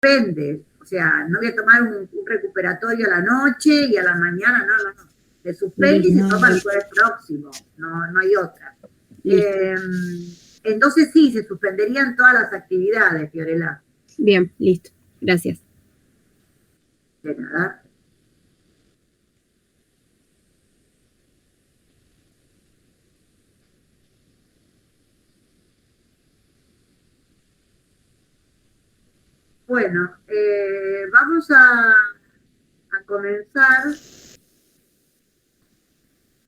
suspende, o sea, no voy a tomar un recuperatorio a la noche y a la mañana, no. Se suspende y se toma el jueves próximo, no hay otra. Entonces sí, se suspenderían todas las actividades, Fiorella. Bien, listo. Gracias. De nada. Bueno, vamos a comenzar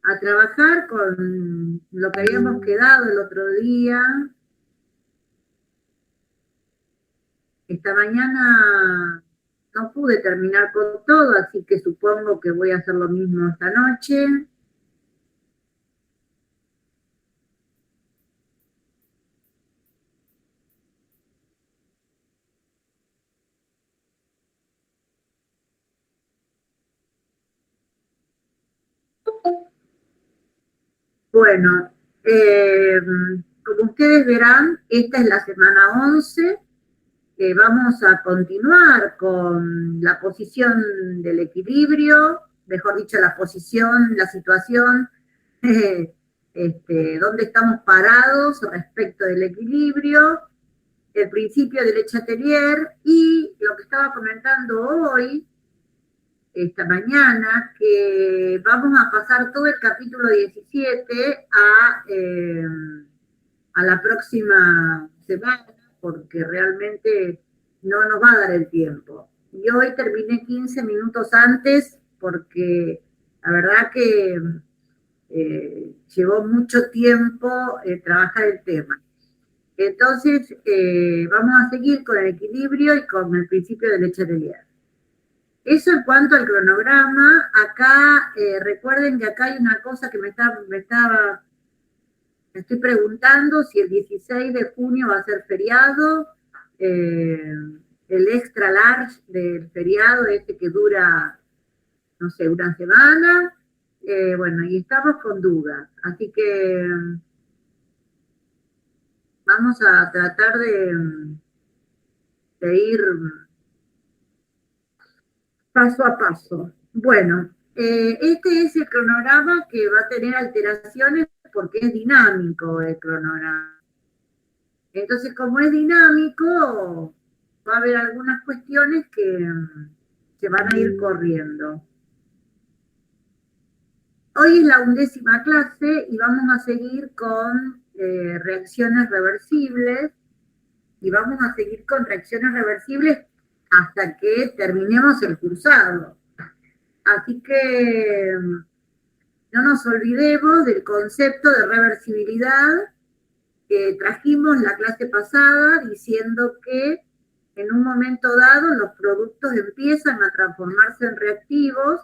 a trabajar con lo que habíamos quedado el otro día. Esta mañana no pude terminar con todo, así que supongo que voy a hacer lo mismo esta noche. Bueno, como ustedes verán, esta es la semana 11. Vamos a continuar con la posición del equilibrio, mejor dicho, la posición, la situación, dónde estamos parados respecto del equilibrio, el principio del Lechatelier y lo que estaba comentando hoy, esta mañana, que vamos a pasar todo el capítulo 17 a la próxima semana, porque realmente no nos va a dar el tiempo. Y hoy terminé 15 minutos antes porque la verdad que llevó mucho tiempo trabajar el tema. Entonces, vamos a seguir con el equilibrio y con el principio del Lechatelier. Eso en cuanto al cronograma. Acá, recuerden que acá hay una cosa que me estoy preguntando si el 16 de junio va a ser feriado, el extra large del feriado, que dura, no sé, una semana. Bueno, y estamos con dudas. Así que vamos a tratar de ir paso a paso. Bueno, este es el cronograma que va a tener alteraciones porque es dinámico el cronograma. Entonces, como es dinámico, va a haber algunas cuestiones que se van a ir corriendo. Hoy es la 11ª clase y vamos a seguir con reacciones reversibles y vamos a seguir con reacciones reversibles hasta que terminemos el cursado. Así que no nos olvidemos del concepto de reversibilidad que trajimos la clase pasada, diciendo que en un momento dado los productos empiezan a transformarse en reactivos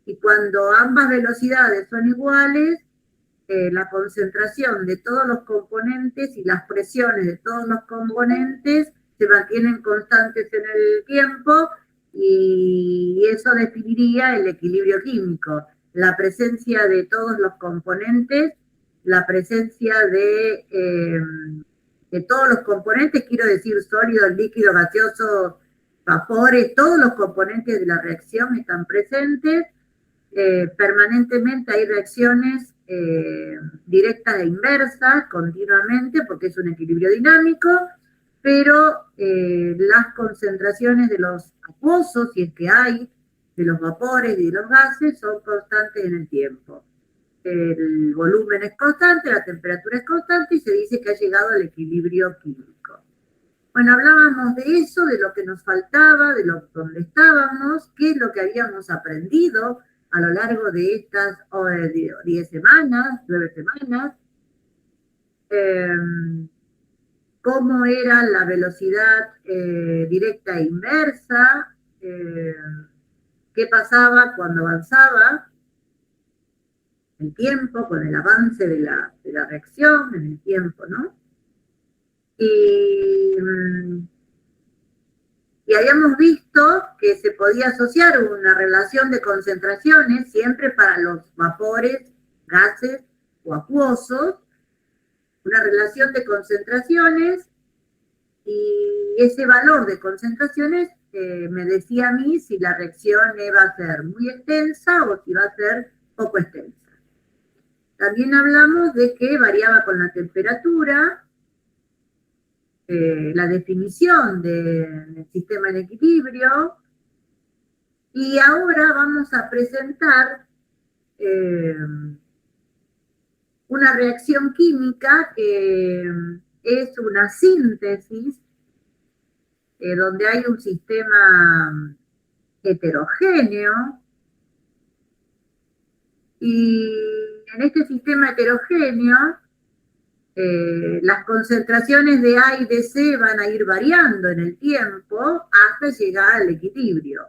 y cuando ambas velocidades son iguales, la concentración de todos los componentes y las presiones de todos los componentes se mantienen constantes en el tiempo y eso definiría el equilibrio químico. La presencia de todos los componentes, la presencia de todos los componentes, quiero decir sólido, líquido, gaseoso, vapores, todos los componentes de la reacción están presentes. Permanentemente hay reacciones directas e inversas continuamente porque es un equilibrio dinámico, pero las concentraciones de los acuosos, si es que hay, de los vapores y de los gases, son constantes en el tiempo. El volumen es constante, la temperatura es constante y se dice que ha llegado al equilibrio químico. Bueno, hablábamos de eso, de lo que nos faltaba, de dónde estábamos, qué es lo que habíamos aprendido a lo largo de estas 10 semanas, 9 semanas, cómo era la velocidad directa e inversa, qué pasaba cuando avanzaba el tiempo, con el avance de la reacción en el tiempo, ¿no? Y habíamos visto que se podía asociar una relación de concentraciones siempre para los vapores, gases o acuosos, una relación de concentraciones Y ese valor de concentraciones me decía a mí si la reacción iba a ser muy extensa o si iba a ser poco extensa. También hablamos de que variaba con la temperatura, la definición del sistema en equilibrio, y ahora vamos a presentar una reacción química que es una síntesis donde hay un sistema heterogéneo, y en este sistema heterogéneo las concentraciones de A y de C van a ir variando en el tiempo hasta llegar al equilibrio.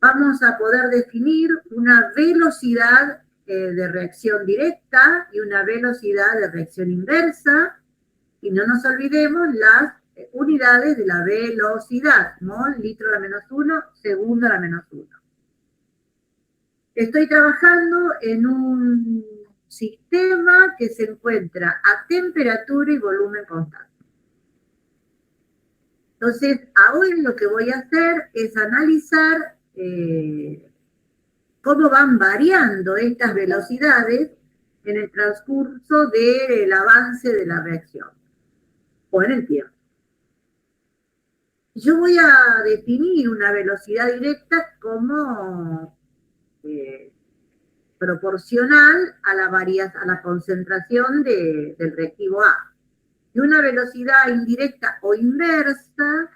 Vamos a poder definir una velocidad de reacción directa y una velocidad de reacción inversa, y no nos olvidemos las unidades de la velocidad, mol, litro a la menos 1, segundo a la menos 1. Estoy trabajando en un sistema que se encuentra a temperatura y volumen constante. Entonces, ahora lo que voy a hacer es analizar cómo van variando estas velocidades en el transcurso del avance de la reacción o en el tiempo. Yo voy a definir una velocidad directa como proporcional a la concentración del reactivo A. Y una velocidad indirecta o inversa,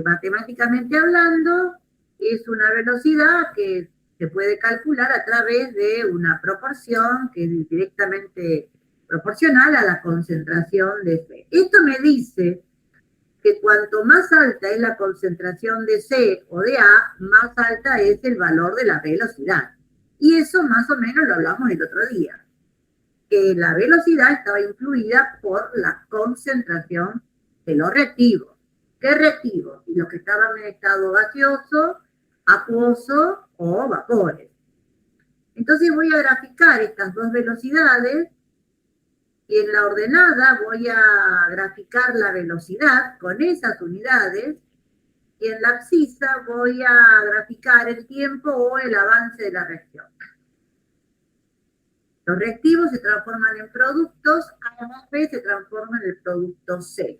matemáticamente hablando, es una velocidad que se puede calcular a través de una proporción que es directamente proporcional a la concentración de C. Esto me dice que cuanto más alta es la concentración de C o de A, más alta es el valor de la velocidad. Y eso más o menos lo hablamos el otro día, que la velocidad estaba influida por la concentración de los reactivos. ¿Qué reactivos? Los que estaban en estado gaseoso, acuoso o vapores. Entonces voy a graficar estas dos velocidades, y en la ordenada voy a graficar la velocidad con esas unidades, y en la abscisa voy a graficar el tiempo o el avance de la reacción. Los reactivos se transforman en productos, A más B se transforma en el producto C.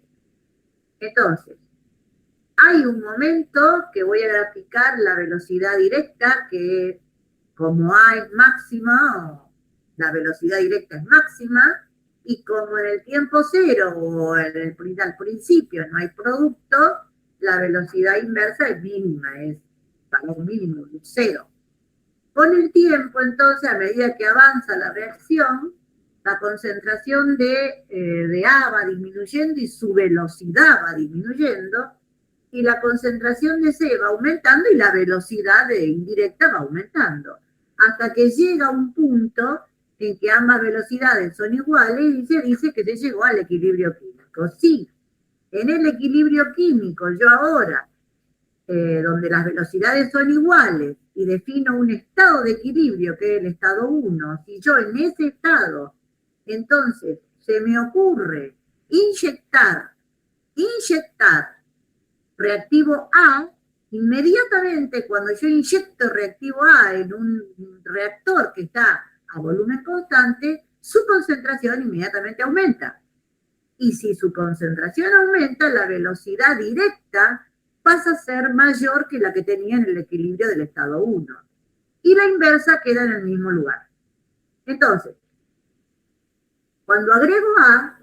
Entonces, hay un momento que voy a graficar la velocidad directa, que como A es máxima, la velocidad directa es máxima, y como en el tiempo cero o al principio no hay producto, la velocidad inversa es mínima, es valor mínimo, cero. Con el tiempo, entonces, a medida que avanza la reacción, la concentración de A va disminuyendo y su velocidad va disminuyendo, y la concentración de C va aumentando y la velocidad indirecta va aumentando, hasta que llega un punto en que ambas velocidades son iguales y se dice que se llegó al equilibrio químico. Sí, en el equilibrio químico yo ahora, donde las velocidades son iguales y defino un estado de equilibrio que es el estado 1, si yo en ese estado, entonces se me ocurre inyectar reactivo A, inmediatamente cuando yo inyecto reactivo A en un reactor que está a volumen constante, su concentración inmediatamente aumenta. Y si su concentración aumenta, la velocidad directa pasa a ser mayor que la que tenía en el equilibrio del estado 1. Y la inversa queda en el mismo lugar. Entonces, cuando agrego A,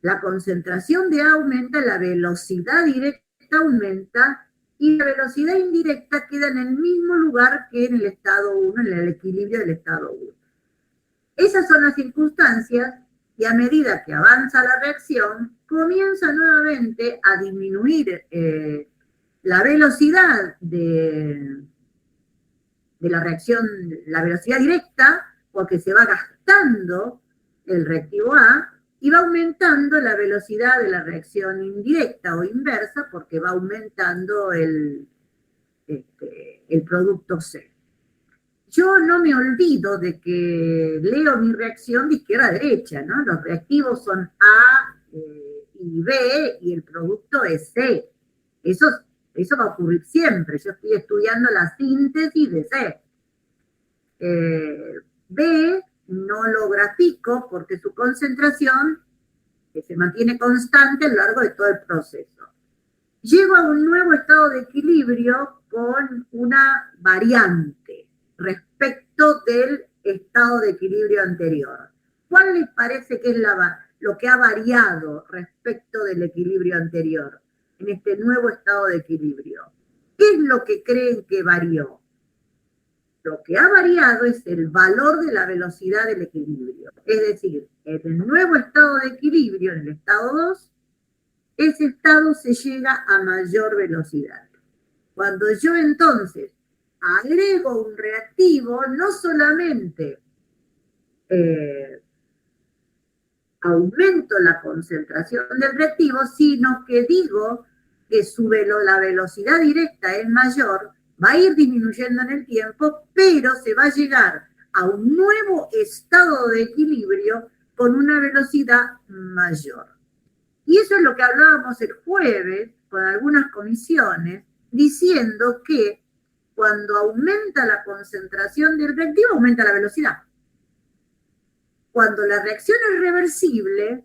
la concentración de A aumenta, la velocidad directa aumenta, y la velocidad indirecta queda en el mismo lugar que en el estado 1, en el equilibrio del estado 1. Esas son las circunstancias, y a medida que avanza la reacción, comienza nuevamente a disminuir la velocidad de la reacción, la velocidad directa, porque se va gastando el reactivo A, y va aumentando la velocidad de la reacción indirecta o inversa, porque va aumentando el producto C. Yo no me olvido de que leo mi reacción de izquierda a derecha, ¿no? Los reactivos son A y B y el producto es C. Eso va a ocurrir siempre. Yo estoy estudiando la síntesis de C. B no lo grafico porque su concentración que se mantiene constante a lo largo de todo el proceso. Llego a un nuevo estado de equilibrio con una variante respecto del estado de equilibrio anterior. ¿Cuál les parece que es lo que ha variado respecto del equilibrio anterior en este nuevo estado de equilibrio? ¿Qué es lo que creen que varió? Lo que ha variado es el valor de la velocidad del equilibrio. Es decir, en el nuevo estado de equilibrio, en el estado 2, ese estado se llega a mayor velocidad. Cuando yo entonces agrego un reactivo, no solamente aumento la concentración del reactivo, sino que digo que la velocidad directa es mayor, va a ir disminuyendo en el tiempo, pero se va a llegar a un nuevo estado de equilibrio con una velocidad mayor. Y eso es lo que hablábamos el jueves con algunas comisiones, diciendo que cuando aumenta la concentración del reactivo, aumenta la velocidad. Cuando la reacción es reversible,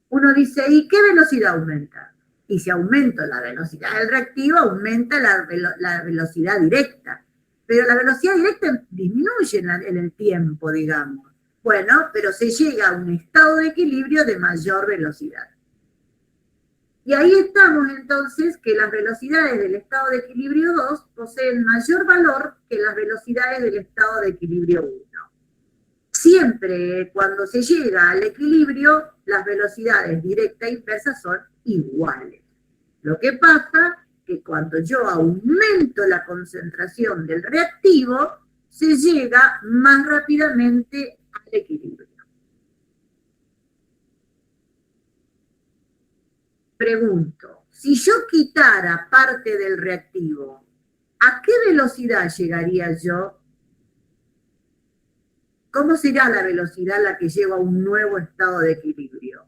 uno dice, ¿y qué velocidad aumenta? Y si aumento la velocidad del reactivo, aumenta la velocidad directa. Pero la velocidad directa disminuye en el tiempo, digamos. Bueno, pero se llega a un estado de equilibrio de mayor velocidad. Y ahí estamos entonces que las velocidades del estado de equilibrio 2 poseen mayor valor que las velocidades del estado de equilibrio 1. Siempre cuando se llega al equilibrio, las velocidades directa e inversa son iguales. Lo que pasa es que cuando yo aumento la concentración del reactivo, se llega más rápidamente al equilibrio. Pregunto, si yo quitara parte del reactivo, ¿a qué velocidad llegaría yo? ¿Cómo será la velocidad a la que llego a un nuevo estado de equilibrio?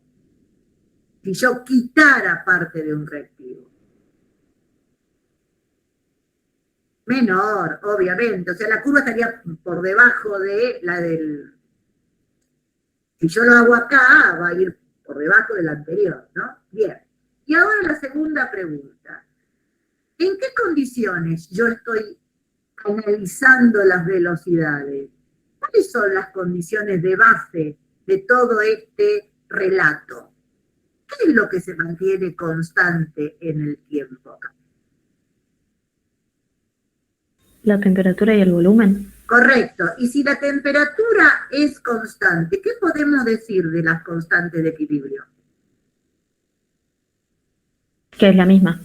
Si yo quitara parte de un reactivo. Menor, obviamente. O sea, la curva estaría por debajo de la del... Si yo lo hago acá, va a ir por debajo del anterior, ¿no? Bien. Y ahora la segunda pregunta. ¿En qué condiciones yo estoy analizando las velocidades? ¿Cuáles son las condiciones de base de todo este relato? ¿Qué es lo que se mantiene constante en el tiempo? La temperatura y el volumen. Correcto. Y si la temperatura es constante, ¿qué podemos decir de las constantes de equilibrio? Que es la misma.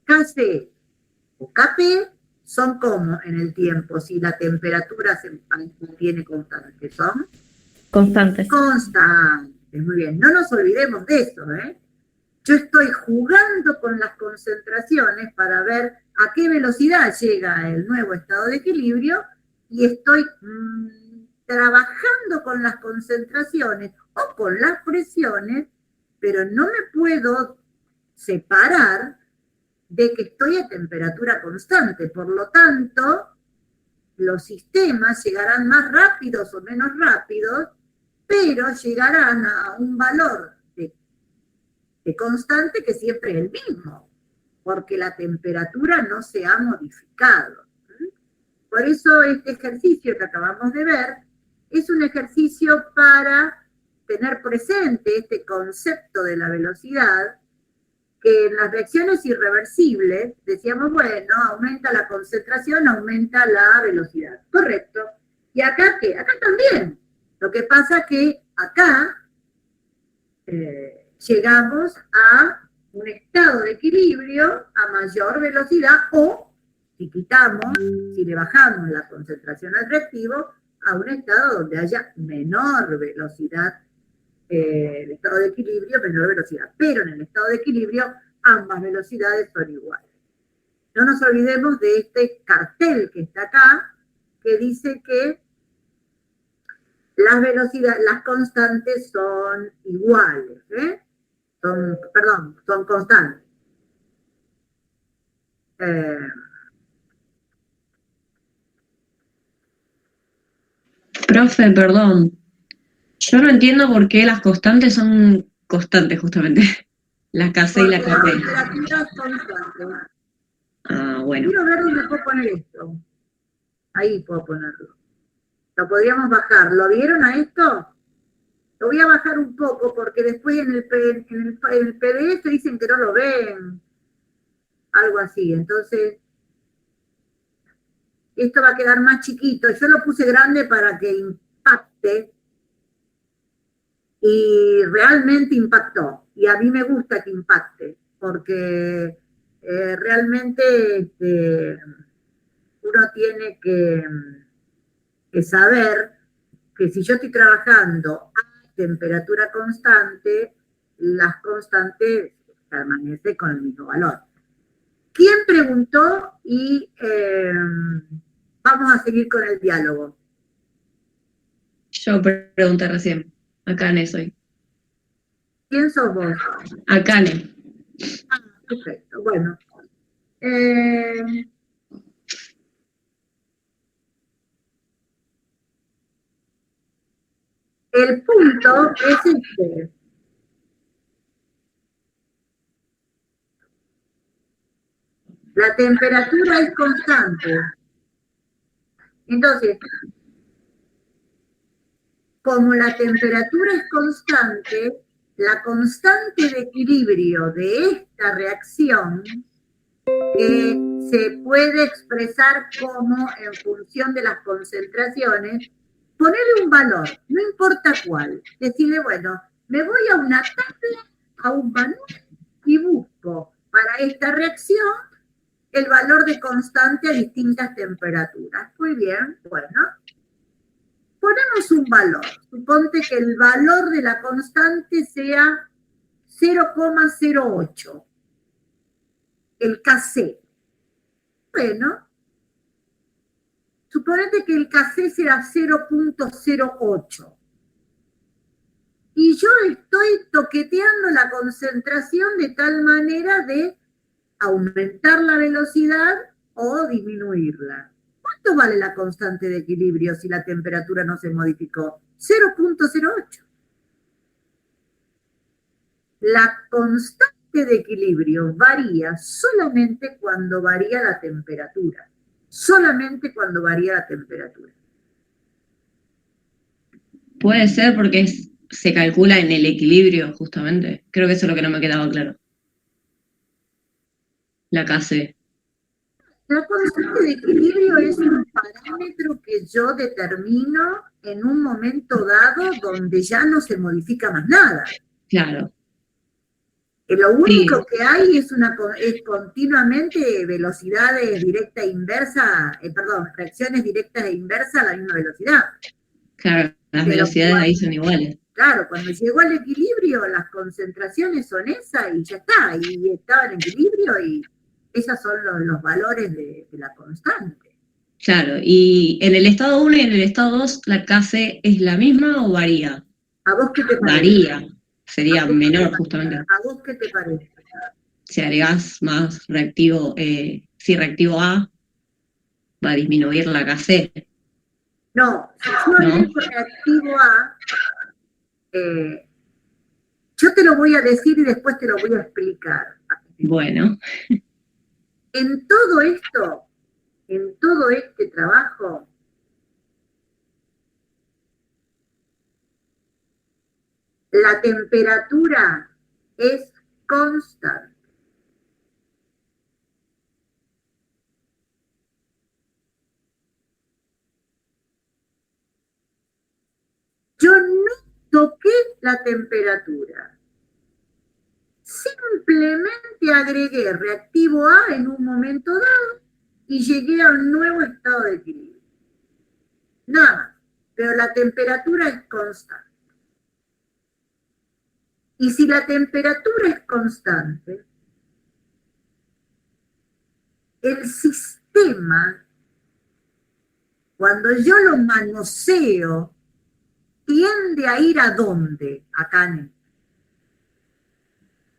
Kc o Kp son como en el tiempo, si la temperatura se mantiene constante, son Constantes. constantes. Muy bien, no nos olvidemos de eso, ¿eh? Yo estoy jugando con las concentraciones para ver a qué velocidad llega el nuevo estado de equilibrio y estoy trabajando con las concentraciones o con las presiones, pero no me puedo separar de que estoy a temperatura constante. Por lo tanto, los sistemas llegarán más rápidos o menos rápidos, pero llegarán a un valor de constante que siempre es el mismo, porque la temperatura no se ha modificado. Por eso este ejercicio que acabamos de ver es un ejercicio para tener presente este concepto de la velocidad, que en las reacciones irreversibles decíamos, bueno, aumenta la concentración, aumenta la velocidad. Correcto. ¿Y acá qué? Acá también. Lo que pasa que acá llegamos a un estado de equilibrio a mayor velocidad o, si quitamos, si le bajamos la concentración al reactivo, a un estado donde haya menor velocidad, el estado de equilibrio, menor velocidad. Pero en el estado de equilibrio, ambas velocidades son iguales. No nos olvidemos de este cartel que está acá, que dice que Las velocidades, las constantes son iguales, ¿eh? Son constantes. Eh, Profe, perdón. Yo no entiendo por qué las constantes son constantes, justamente. La KC y la porque la KP. temperatura es constante. Ah, bueno. Quiero ver dónde puedo poner esto. Ahí puedo ponerlo. Lo podríamos bajar. ¿Lo vieron a esto? Lo voy a bajar un poco porque después en el PDF dicen que no lo ven. Algo así. Entonces, esto va a quedar más chiquito. Yo lo puse grande para que impacte y realmente impactó. Y a mí me gusta que impacte porque realmente uno tiene que saber que si yo estoy trabajando a temperatura constante, las constantes permanecen con el mismo valor. ¿Quién preguntó? Y vamos a seguir con el diálogo. Yo pregunté recién. Akane soy. ¿Quién sos vos? Akane. Ah, perfecto. Bueno. Eh, el punto es este. La temperatura es constante. Entonces, como la temperatura es constante, la constante de equilibrio de esta reacción se puede expresar como en función de las concentraciones, ponerle un valor, no importa cuál. Decirle, bueno, me voy a una tabla, a un manual y busco para esta reacción el valor de constante a distintas temperaturas. Muy bien, bueno. Ponemos un valor. Suponte que el valor de la constante sea 0,08. El Kc. Bueno, suponete que el Kc será 0,08. Y yo estoy toqueteando la concentración de tal manera de aumentar la velocidad o disminuirla. ¿Cuánto vale la constante de equilibrio si la temperatura no se modificó? 0,08. La constante de equilibrio varía solamente cuando varía la temperatura. Solamente cuando varía la temperatura. Puede ser porque se calcula en el equilibrio, justamente. Creo que eso es lo que no me quedaba claro. La KC. La constante de equilibrio es un parámetro que yo determino en un momento dado donde ya no se modifica más nada. Claro. Lo único Sí. que hay es continuamente velocidades directa e inversa, reacciones directas e inversas a la misma velocidad. Claro, las Pero velocidades ahí son iguales. claro, cuando llegó al equilibrio, las concentraciones son esas y ya está, y estaba en equilibrio y esos son los valores de la constante. Claro, y en el estado 1 y en el estado 2, ¿la KC es la misma o varía? ¿A vos qué te parece? Varía, sería menor justamente. ¿A vos qué te parece? Si agregás más reactivo, si reactivo A, va a disminuir la KC, No, si yo ¿no? agrego reactivo A, yo te lo voy a decir y después te lo voy a explicar. Bueno, En todo esto, en todo este trabajo, la temperatura es constante. Yo no toqué la temperatura. Simplemente agregué reactivo A en un momento dado y llegué a un nuevo estado de equilibrio. Nada, pero la temperatura es constante. Y si la temperatura es constante, el sistema, cuando yo lo manoseo, tiende a ir a dónde, Akane.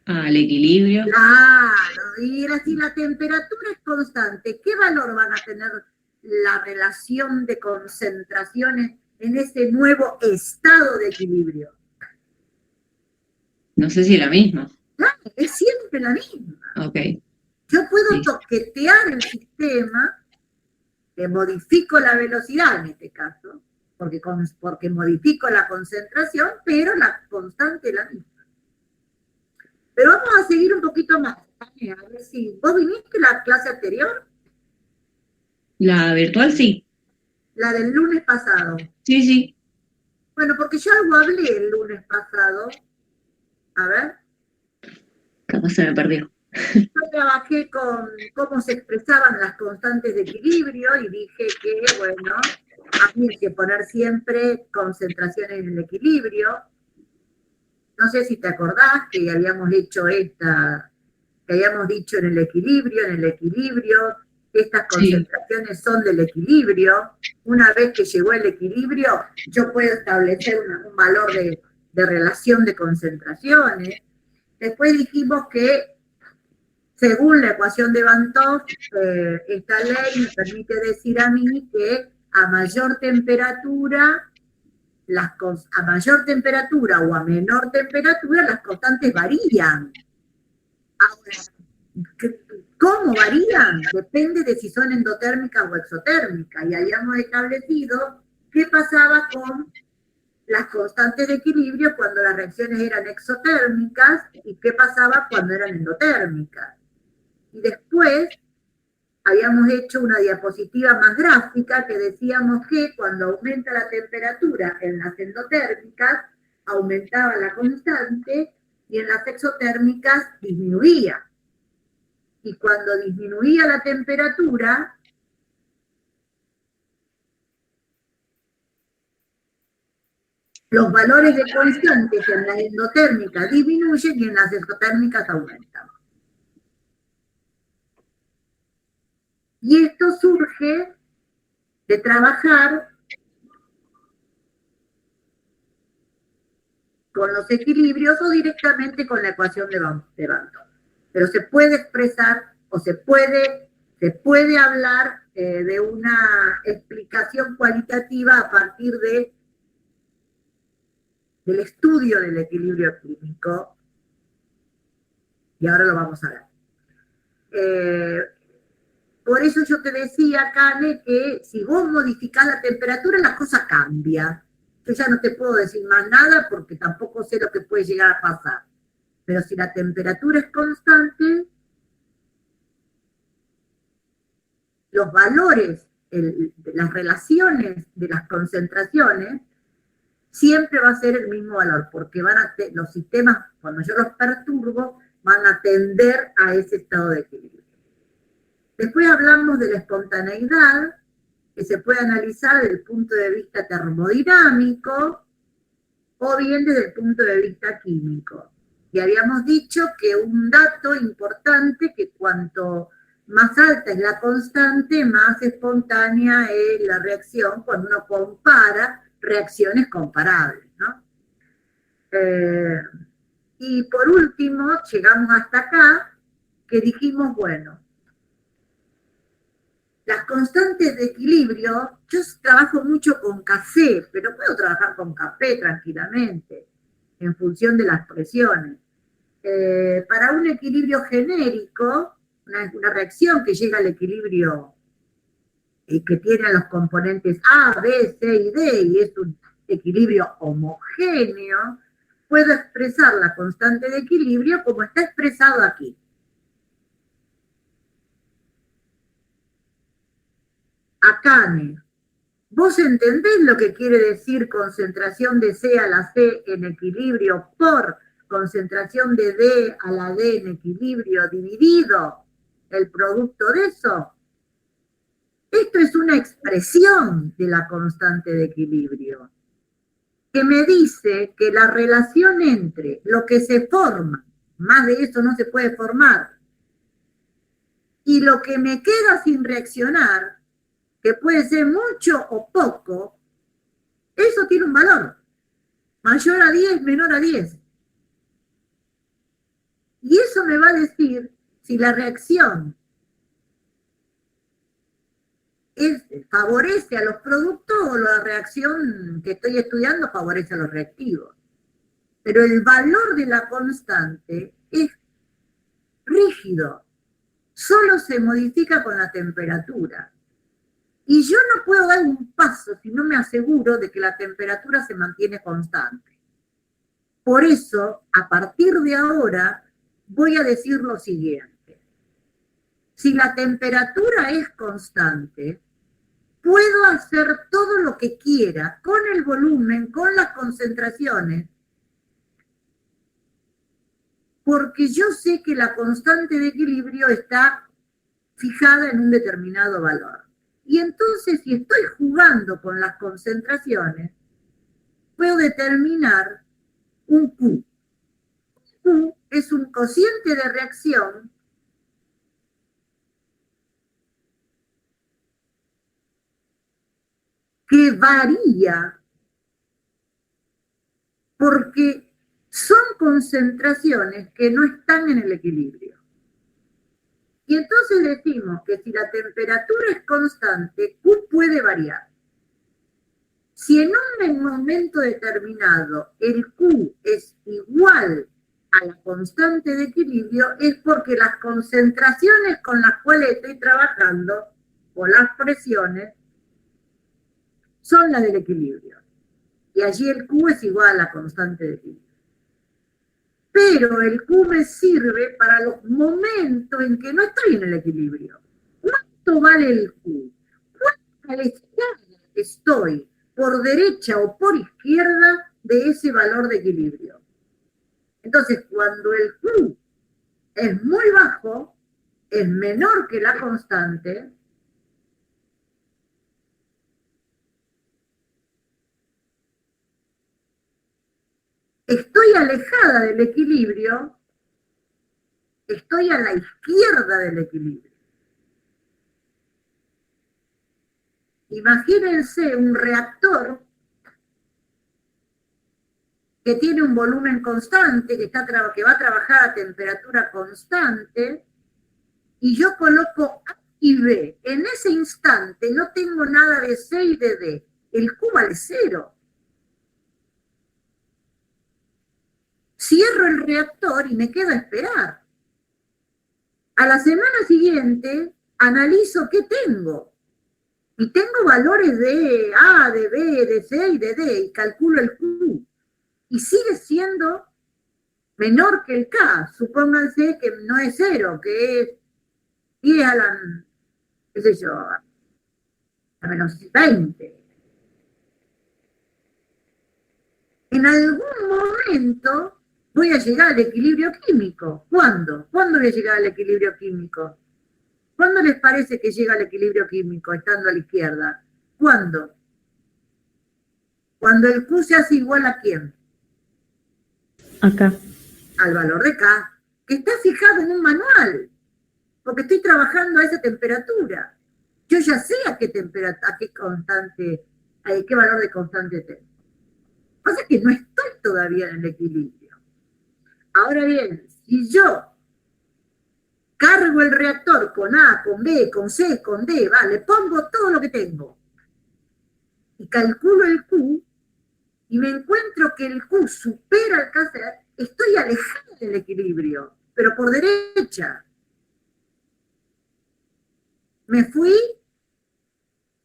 Al equilibrio. Claro, y si la temperatura es constante, ¿qué valor van a tener la relación de concentraciones en ese nuevo estado de equilibrio? No sé si la misma. Claro, es siempre la misma. Ok. Yo puedo Sí. toquetear el sistema, modifico la velocidad en este caso, porque modifico la concentración, pero la constante es la misma. Pero vamos a seguir un poquito más. A ver si vos viniste la clase anterior, La virtual sí. la del lunes pasado. Sí, sí. Bueno, porque yo algo hablé el lunes pasado. A ver, Capaz se me perdió. yo trabajé con cómo se expresaban las constantes de equilibrio y dije que, bueno, había que poner siempre concentraciones en el equilibrio. No sé si te acordás que habíamos hecho que habíamos dicho en el equilibrio, estas concentraciones son del equilibrio. Una vez que llegó el equilibrio, yo puedo establecer un valor de relación de concentraciones. Después dijimos que, según la ecuación de Van 't Hoff, esta ley me permite decir a mí que a mayor temperatura o a menor temperatura, las constantes varían. Ahora, ¿cómo varían? Depende de si son endotérmicas o exotérmicas. Y habíamos establecido qué pasaba con las constantes de equilibrio cuando las reacciones eran exotérmicas y qué pasaba cuando eran endotérmicas. Y después habíamos hecho una diapositiva más gráfica que decíamos que cuando aumenta la temperatura en las endotérmicas, aumentaba la constante y en las exotérmicas disminuía. Y cuando disminuía la temperatura, los valores de constantes en las endotérmicas disminuyen y en las exotérmicas aumentan. Y esto surge de trabajar con los equilibrios o directamente con la ecuación de Van 't Hoff. Pero se puede expresar o se puede hablar de una explicación cualitativa a partir del estudio del equilibrio químico, y ahora lo vamos a ver. Por eso yo te decía, Kane, que si vos modificás la temperatura, la cosa cambia. Yo ya no te puedo decir más nada porque tampoco sé lo que puede llegar a pasar. Pero si la temperatura es constante, los valores, las relaciones de las concentraciones, siempre va a ser el mismo valor, porque los sistemas, cuando yo los perturbo, van a tender a ese estado de equilibrio. Después hablamos de la espontaneidad, que se puede analizar desde el punto de vista termodinámico o bien desde el punto de vista químico. Y habíamos dicho que un dato importante, que cuanto más alta es la constante, más espontánea es la reacción cuando uno compara reacciones comparables, ¿no? Y por último, llegamos hasta acá, que dijimos, bueno, las constantes de equilibrio, yo trabajo mucho con café, pero puedo trabajar con café tranquilamente, en función de las presiones. Para un equilibrio genérico, una reacción que llega al equilibrio que tiene a los componentes A, B, C y D, y es un equilibrio homogéneo, puedo expresar la constante de equilibrio como está expresado aquí. Akane, ¿vos entendés lo que quiere decir concentración de C a la C en equilibrio por concentración de D a la D en equilibrio dividido el producto de eso? Esto es una expresión de la constante de equilibrio, que me dice que la relación entre lo que se forma, más de eso no se puede formar, y lo que me queda sin reaccionar, que puede ser mucho o poco, eso tiene un valor. mayor a 10, menor a 10. Y eso me va a decir si la reacción favorece a los productos o la reacción que estoy estudiando favorece a los reactivos. Pero el valor de la constante es rígido, solo se modifica con la temperatura. Y yo no puedo dar un paso si no me aseguro de que la temperatura se mantiene constante. Por eso, a partir de ahora, voy a decir lo siguiente. Si la temperatura es constante, puedo hacer todo lo que quiera con el volumen, con las concentraciones, porque yo sé que la constante de equilibrio está fijada en un determinado valor. Y entonces, si estoy jugando con las concentraciones, puedo determinar un Q. Q es un cociente de reacción que varía porque son concentraciones que no están en el equilibrio. Y entonces decimos que si la temperatura es constante, Q puede variar. Si en un momento determinado el Q es igual a la constante de equilibrio, es porque las concentraciones con las cuales estoy trabajando, o las presiones, son las del equilibrio. Y allí el Q es igual a la constante de equilibrio. Pero el Q me sirve para los momentos en que no estoy en el equilibrio. ¿Cuánto vale el Q? ¿Cuánto a la izquierda estoy, por derecha o por izquierda, de ese valor de equilibrio? Entonces, cuando el Q es muy bajo, es menor que la constante, estoy alejada del equilibrio, estoy a la izquierda del equilibrio. Imagínense un reactor que tiene un volumen constante, que va a trabajar a temperatura constante, y yo coloco A y B. En ese instante no tengo nada de C y de D. El Q vale 0. Cierro el reactor y me quedo a esperar. A la semana siguiente analizo qué tengo. Y tengo valores de A, de B, de C y de D, y calculo el Q. Y sigue siendo menor que el K. Supónganse que no es 0, que es 10 a la, qué sé yo, a menos 20. En algún momento voy a llegar al equilibrio químico. ¿Cuándo? ¿Cuándo voy a llegar al equilibrio químico? ¿Cuándo les parece que llega al equilibrio químico estando a la izquierda? ¿Cuándo? Cuando el Q se hace igual a ¿quién? Acá. Al valor de K, que está fijado en un manual, porque estoy trabajando a esa temperatura. Yo ya sé a qué temperatura, a qué constante, a qué valor de constante tengo. Lo que pasa es que no estoy todavía en el equilibrio. Ahora bien, si yo cargo el reactor con A, con B, con C, con D, vale, pongo todo lo que tengo y calculo el Q y me encuentro que el Q supera el K, estoy alejado del equilibrio, pero por derecha. Me fui,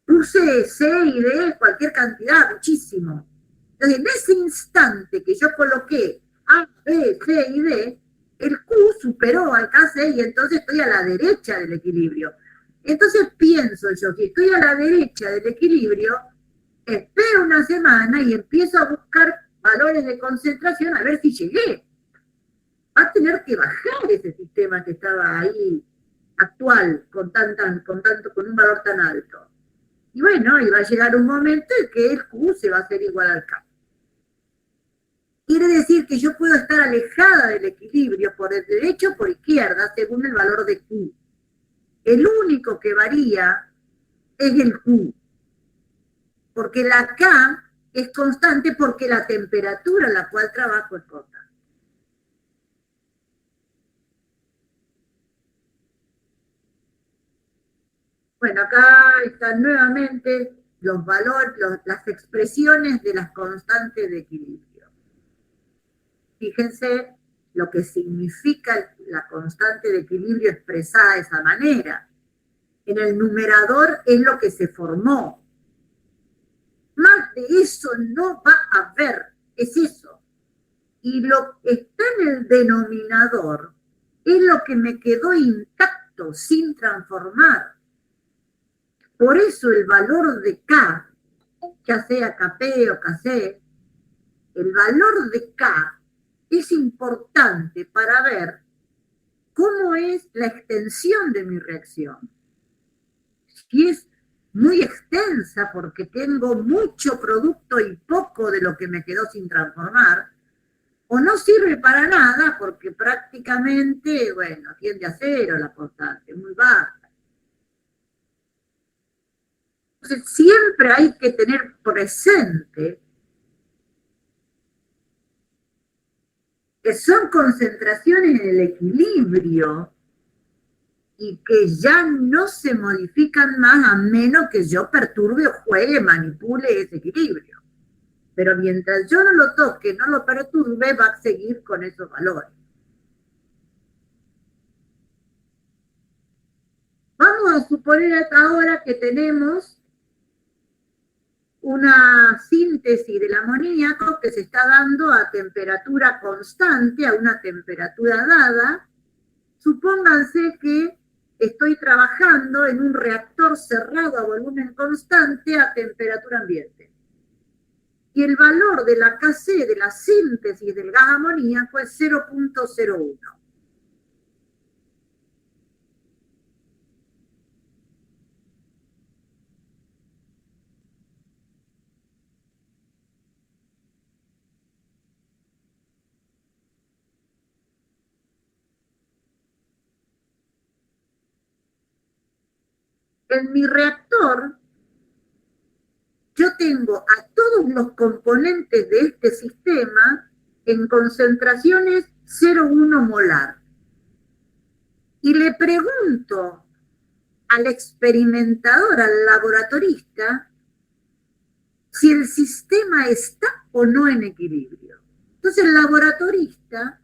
puse C y D, cualquier cantidad, muchísimo. Entonces, en ese instante que yo coloqué A, B, C y D, el Q superó al KC y entonces estoy a la derecha del equilibrio. Entonces pienso yo que estoy a la derecha del equilibrio, espero una semana y empiezo a buscar valores de concentración a ver si llegué. Va a tener que bajar ese sistema que estaba ahí actual con un valor tan alto. Y bueno, y va a llegar un momento en que el Q se va a hacer igual al K. Quiere decir que yo puedo estar alejada del equilibrio por el derecho o por izquierda según el valor de Q. El único que varía es el Q, porque la K es constante porque la temperatura a la cual trabajo es constante. Bueno, acá están nuevamente los valores, las expresiones de las constantes de equilibrio. Fíjense lo que significa la constante de equilibrio expresada de esa manera. En el numerador es lo que se formó. Más de eso no va a haber, es eso. Y lo que está en el denominador es lo que me quedó intacto, sin transformar. Por eso el valor de K, ya sea KP o KC, el valor de K es importante para ver cómo es la extensión de mi reacción. Si es muy extensa porque tengo mucho producto y poco de lo que me quedó sin transformar, o no sirve para nada porque prácticamente, bueno, tiende a cero la constante, muy baja. Entonces siempre hay que tener presente que son concentraciones en el equilibrio y que ya no se modifican más a menos que yo perturbe o juegue, manipule ese equilibrio. Pero mientras yo no lo toque, no lo perturbe, va a seguir con esos valores. Vamos a suponer hasta ahora que tenemos una síntesis del amoníaco que se está dando a temperatura constante, a una temperatura dada. Supónganse que estoy trabajando en un reactor cerrado a volumen constante a temperatura ambiente. Y el valor de la Kc, de la síntesis del gas amoníaco, es 0.01. En mi reactor, yo tengo a todos los componentes de este sistema en concentraciones 0,1 molar. Y le pregunto al experimentador, al laboratorista, si el sistema está o no en equilibrio. Entonces el laboratorista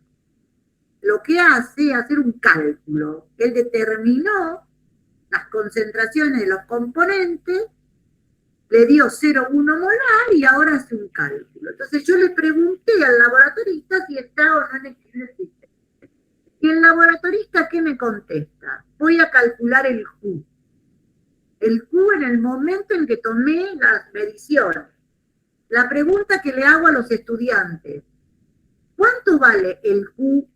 lo que hace es hacer un cálculo. Él determinó las concentraciones de los componentes, le dio 0,1 molar y ahora hace un cálculo. Entonces yo le pregunté al laboratorista si está o no en equilibrio el sistema. Y el laboratorista, ¿qué me contesta? Voy a calcular el Q. El Q en el momento en que tomé las mediciones. La pregunta que le hago a los estudiantes, ¿cuánto vale el Q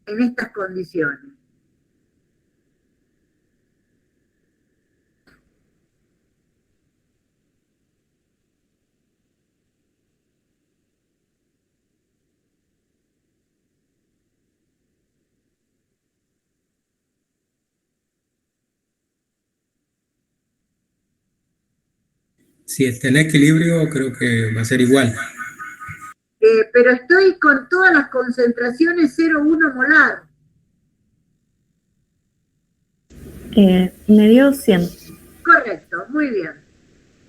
en estas condiciones? Si está en equilibrio, creo que va a ser igual. Pero estoy con todas las concentraciones 0,1 molar. Me dio 100. Correcto, muy bien.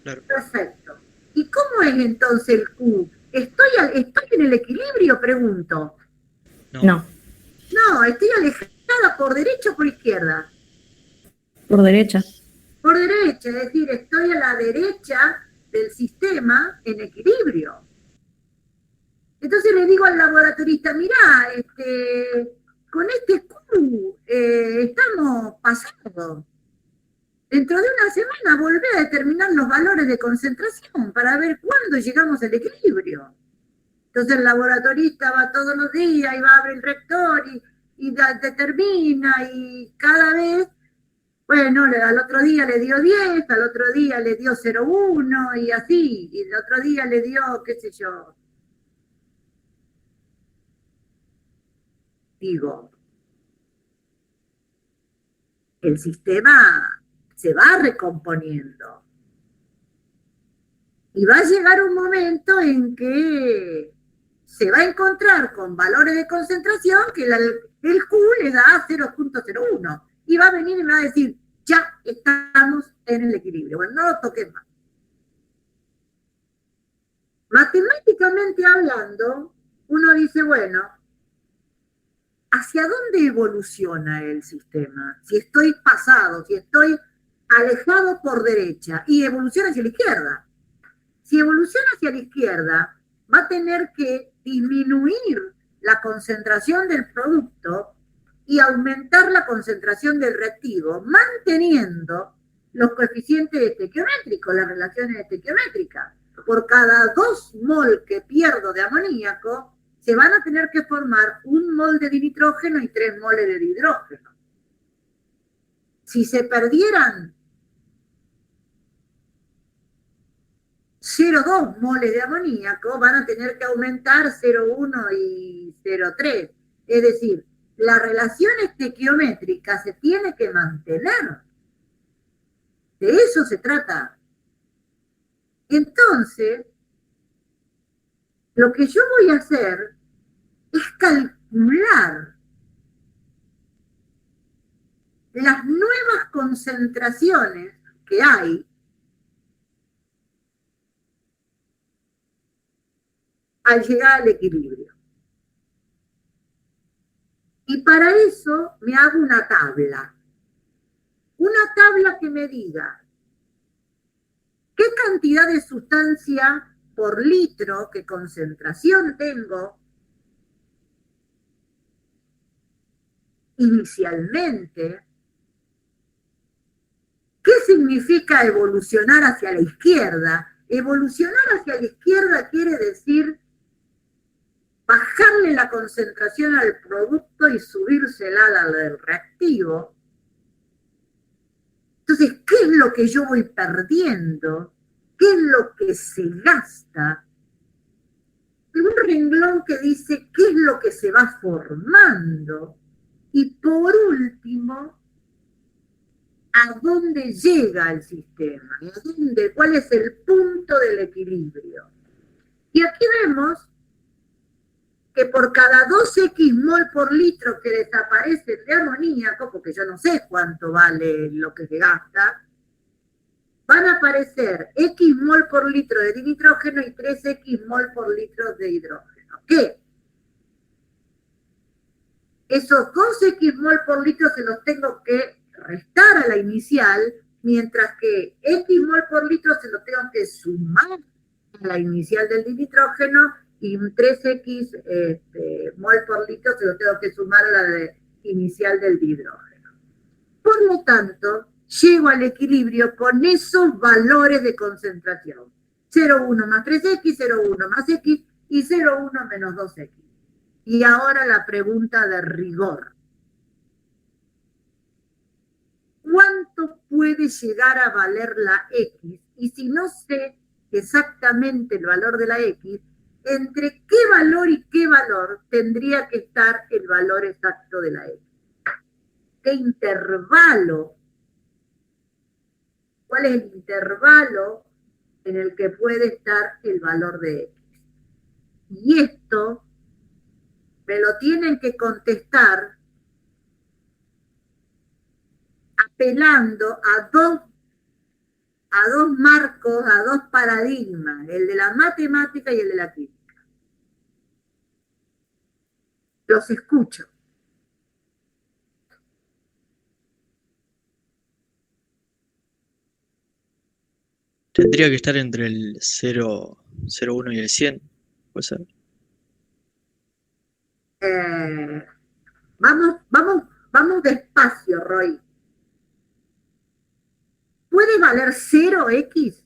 Claro. Perfecto. ¿Y cómo es entonces el Q? ¿Estoy en el equilibrio? Pregunto. No, No, estoy alejada por derecha o por izquierda. por derecha. Por derecha, es decir, estoy a la derecha del sistema en equilibrio. Entonces le digo al laboratorista, mirá, con este Q estamos pasados. Dentro de una semana volvé a determinar los valores de concentración para ver cuándo llegamos al equilibrio. Entonces el laboratorista va todos los días y va a abrir el reactor y determina y cada vez, bueno, al otro día le dio 10, al otro día le dio 0,1 y así, y el otro día le dio, qué sé yo. Digo, el sistema se va recomponiendo. Y va a llegar un momento en que se va a encontrar con valores de concentración que el Q le da 0.01. Y va a venir y me va a decir, ya estamos en el equilibrio. Bueno, no lo toques más. Matemáticamente hablando, uno dice, bueno, ¿hacia dónde evoluciona el sistema? Si estoy pasado, si estoy alejado por derecha y evoluciona hacia la izquierda. Si evoluciona hacia la izquierda, va a tener que disminuir la concentración del producto y aumentar la concentración del reactivo, manteniendo los coeficientes estequiométricos, las relaciones estequiométricas. Por cada 2 mol que pierdo de amoníaco, se van a tener que formar 1 mol de dinitrógeno y 3 moles de dihidrógeno. Si se perdieran 0,2 moles de amoníaco, van a tener que aumentar 0,1 y 0,3. Es decir, la relación estequiométrica se tiene que mantener. De eso se trata. Entonces, lo que yo voy a hacer es calcular las nuevas concentraciones que hay al llegar al equilibrio. Y para eso me hago una tabla. Una tabla que me diga qué cantidad de sustancia por litro, qué concentración tengo inicialmente, qué significa evolucionar hacia la izquierda. Evolucionar hacia la izquierda quiere decir bajarle la concentración al producto y subírsela al del reactivo. Entonces, ¿qué es lo que yo voy perdiendo? ¿Qué es lo que se gasta? Hay un renglón que dice qué es lo que se va formando. Y por último, ¿a dónde llega el sistema? ¿Cuál es el punto del equilibrio? Y aquí vemos que por cada 2x mol por litro que desaparece de amoníaco, porque yo no sé cuánto vale lo que se gasta, van a aparecer x mol por litro de dinitrógeno y 3x mol por litro de hidrógeno. ¿Qué? Esos 2x mol por litro se los tengo que restar a la inicial, mientras que x mol por litro se los tengo que sumar a la inicial del dinitrógeno y un 3x mol por litro se lo tengo que sumar a la inicial del dihidrógeno. Por lo tanto, llego al equilibrio con esos valores de concentración. 0,1 más 3x, 0,1 más x y 0,1 menos 2x. Y ahora la pregunta de rigor. ¿Cuánto puede llegar a valer la x? Y si no sé exactamente el valor de la x, ¿entre qué valor y qué valor tendría que estar el valor exacto de la x? ¿Qué intervalo? ¿Cuál es el intervalo en el que puede estar el valor de x? Y esto me lo tienen que contestar apelando a dos marcos, a dos paradigmas, el de la matemática y el de la química. Los escucho. Tendría que estar entre el 0,1 y el 100, ¿puede ser? Vamos despacio, Roy. ¿Puede valer 0x?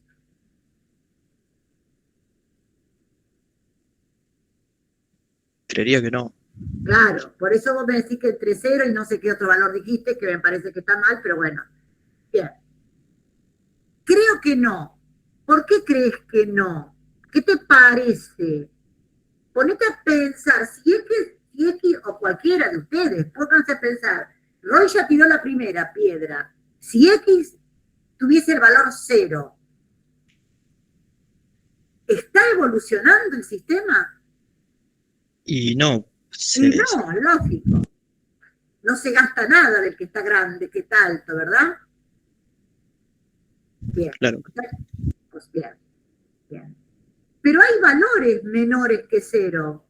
Creería que no. Claro, por eso vos me decís que entre 0 y no sé qué otro valor dijiste, que me parece que está mal, pero bueno. Bien. Creo que no. ¿Por qué crees que no? ¿Qué te parece? Ponete a pensar, si X o cualquiera de ustedes, pónganse a pensar, Roy ya tiró la primera piedra. Si X tuviese el valor 0, ¿Está evolucionando el sistema? Y no, Y no, lógico. No se gasta nada del que está grande, que está alto, ¿verdad? Bien. claro. Pues bien, bien. Pero hay valores menores que 0.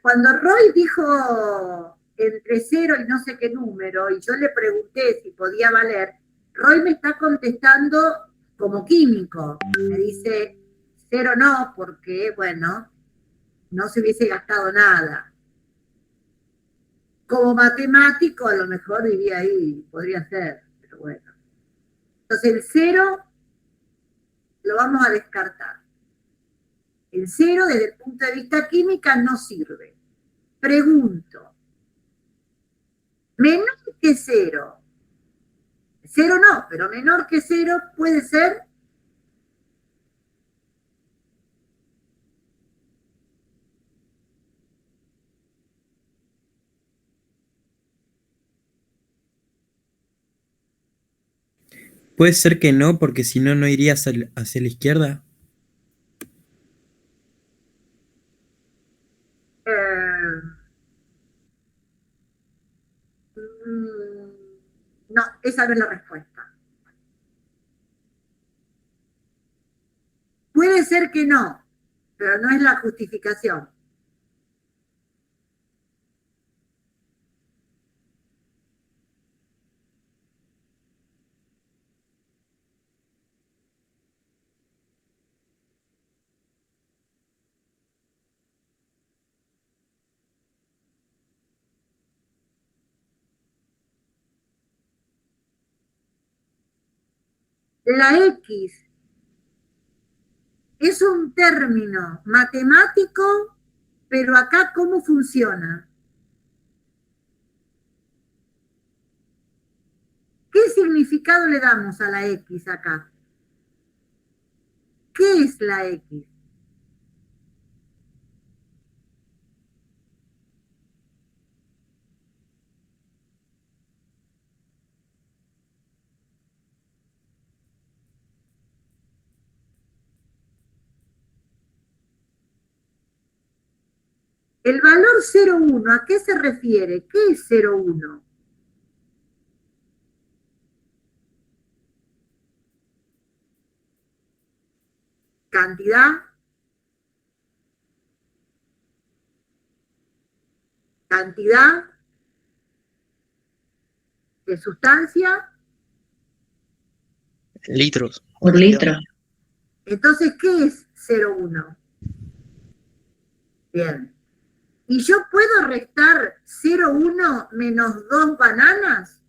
Cuando Roy dijo entre 0 y no sé qué número, y yo le pregunté si podía valer, Roy me está contestando como químico. Me dice, 0 no, porque, bueno, no se hubiese gastado nada. Como matemático, a lo mejor diría ahí, podría ser, pero bueno. Entonces el 0 lo vamos a descartar. El 0 desde el punto de vista química no sirve. Pregunto, menor que 0, 0 no, pero menor que 0 puede ser. Puede ser que no, porque si no, no iría hacia la izquierda. No, esa no es la respuesta. Puede ser que no, pero no es la justificación. La X es un término matemático, pero acá ¿cómo funciona? ¿Qué significado le damos a la X acá? ¿Qué es la X? El valor 0,1, ¿a qué se refiere? ¿Qué es 0,1? ¿Cantidad? ¿Cantidad de sustancia? Litros. Por litro. Entonces, ¿qué es 0,1? Bien. ¿Y yo puedo restar 0,1 menos 2 bananas?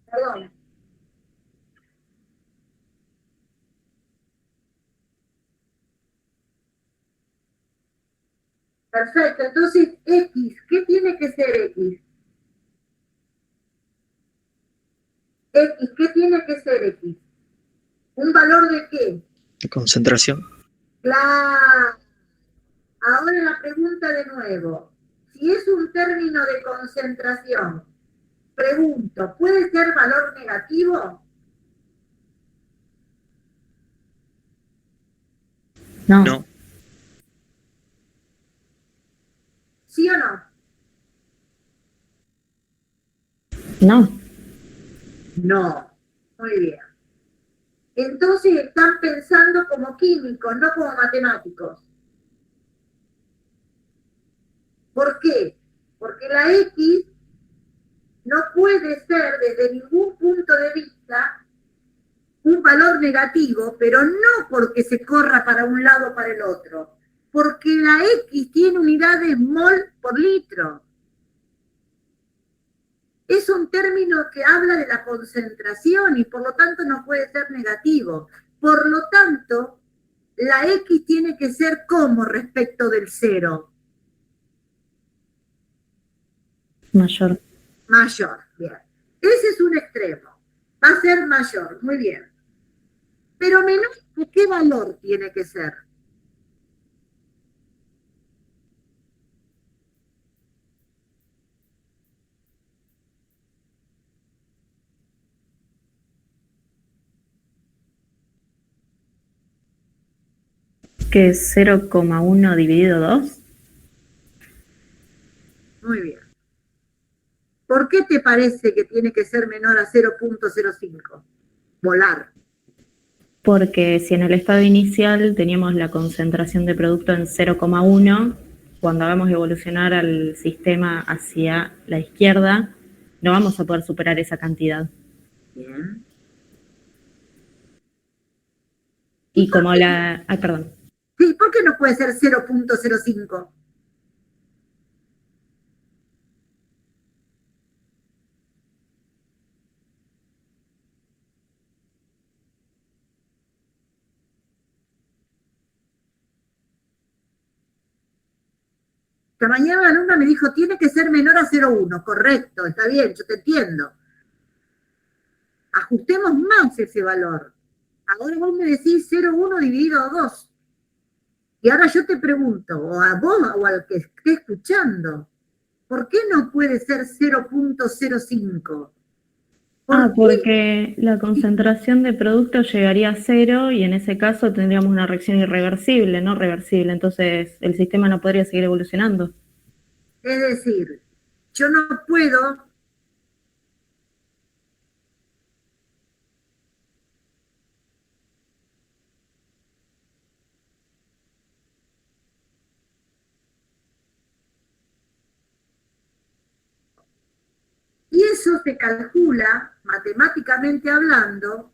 Perdón. Perfecto, entonces X, ¿qué tiene que ser X? X, ¿qué tiene que ser X? ¿Un valor de qué? De concentración. Claro. Ahora la pregunta de nuevo. Si es un término de concentración, pregunto, ¿puede ser valor negativo? No. No, ¿Sí o no? No. No. Muy bien. Entonces están pensando como químicos, no como matemáticos. ¿Por qué? Porque la X no puede ser desde ningún punto de vista un valor negativo, pero no porque se corra para un lado o para el otro, porque la X tiene unidades mol por litro. Es un término que habla de la concentración y por lo tanto no puede ser negativo. Por lo tanto, la X tiene que ser como respecto del 0. Mayor. Mayor, bien. Ese es un extremo. Va a ser mayor, muy bien. Pero menor, ¿qué valor tiene que ser? Que es 0,1 dividido 2. Muy bien. ¿Por qué te parece que tiene que ser menor a 0,05? Molar. Porque si en el estado inicial teníamos la concentración de producto en 0,1, cuando hagamos evolucionar al sistema hacia la izquierda, no vamos a poder superar esa cantidad. Bien. Y como la... Ay, perdón. Sí, ¿por qué no puede ser 0,05? Esta mañana la alumna me dijo, tiene que ser menor a 0,1. Correcto, está bien, yo te entiendo. Ajustemos más ese valor. Ahora vos me decís 0,1 dividido 2. Y ahora yo te pregunto, o a vos o al que esté escuchando, ¿por qué no puede ser 0,05? Porque la concentración de producto llegaría a 0 y en ese caso tendríamos una reacción irreversible, no reversible. Entonces el sistema no podría seguir evolucionando. Es decir, yo no puedo y eso se calcula matemáticamente hablando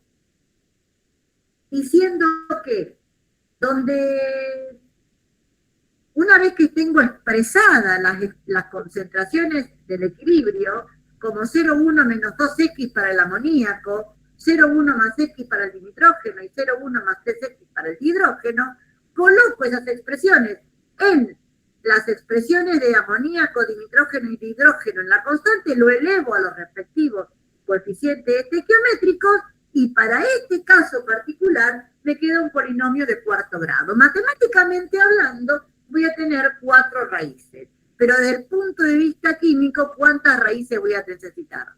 diciendo que donde una vez que tengo expresadas las concentraciones del equilibrio, como 0,1 menos 2x para el amoníaco, 0,1 más x para el dinitrógeno y 0,1 más 3x para el hidrógeno, coloco esas expresiones en las expresiones de amoníaco, dinitrógeno y de hidrógeno en la constante, lo elevo a los respectivos coeficientes estequiométricos y para este caso particular me queda un polinomio de cuarto grado. Matemáticamente hablando, voy a tener 4 raíces. Pero desde el punto de vista químico, ¿cuántas raíces voy a necesitar?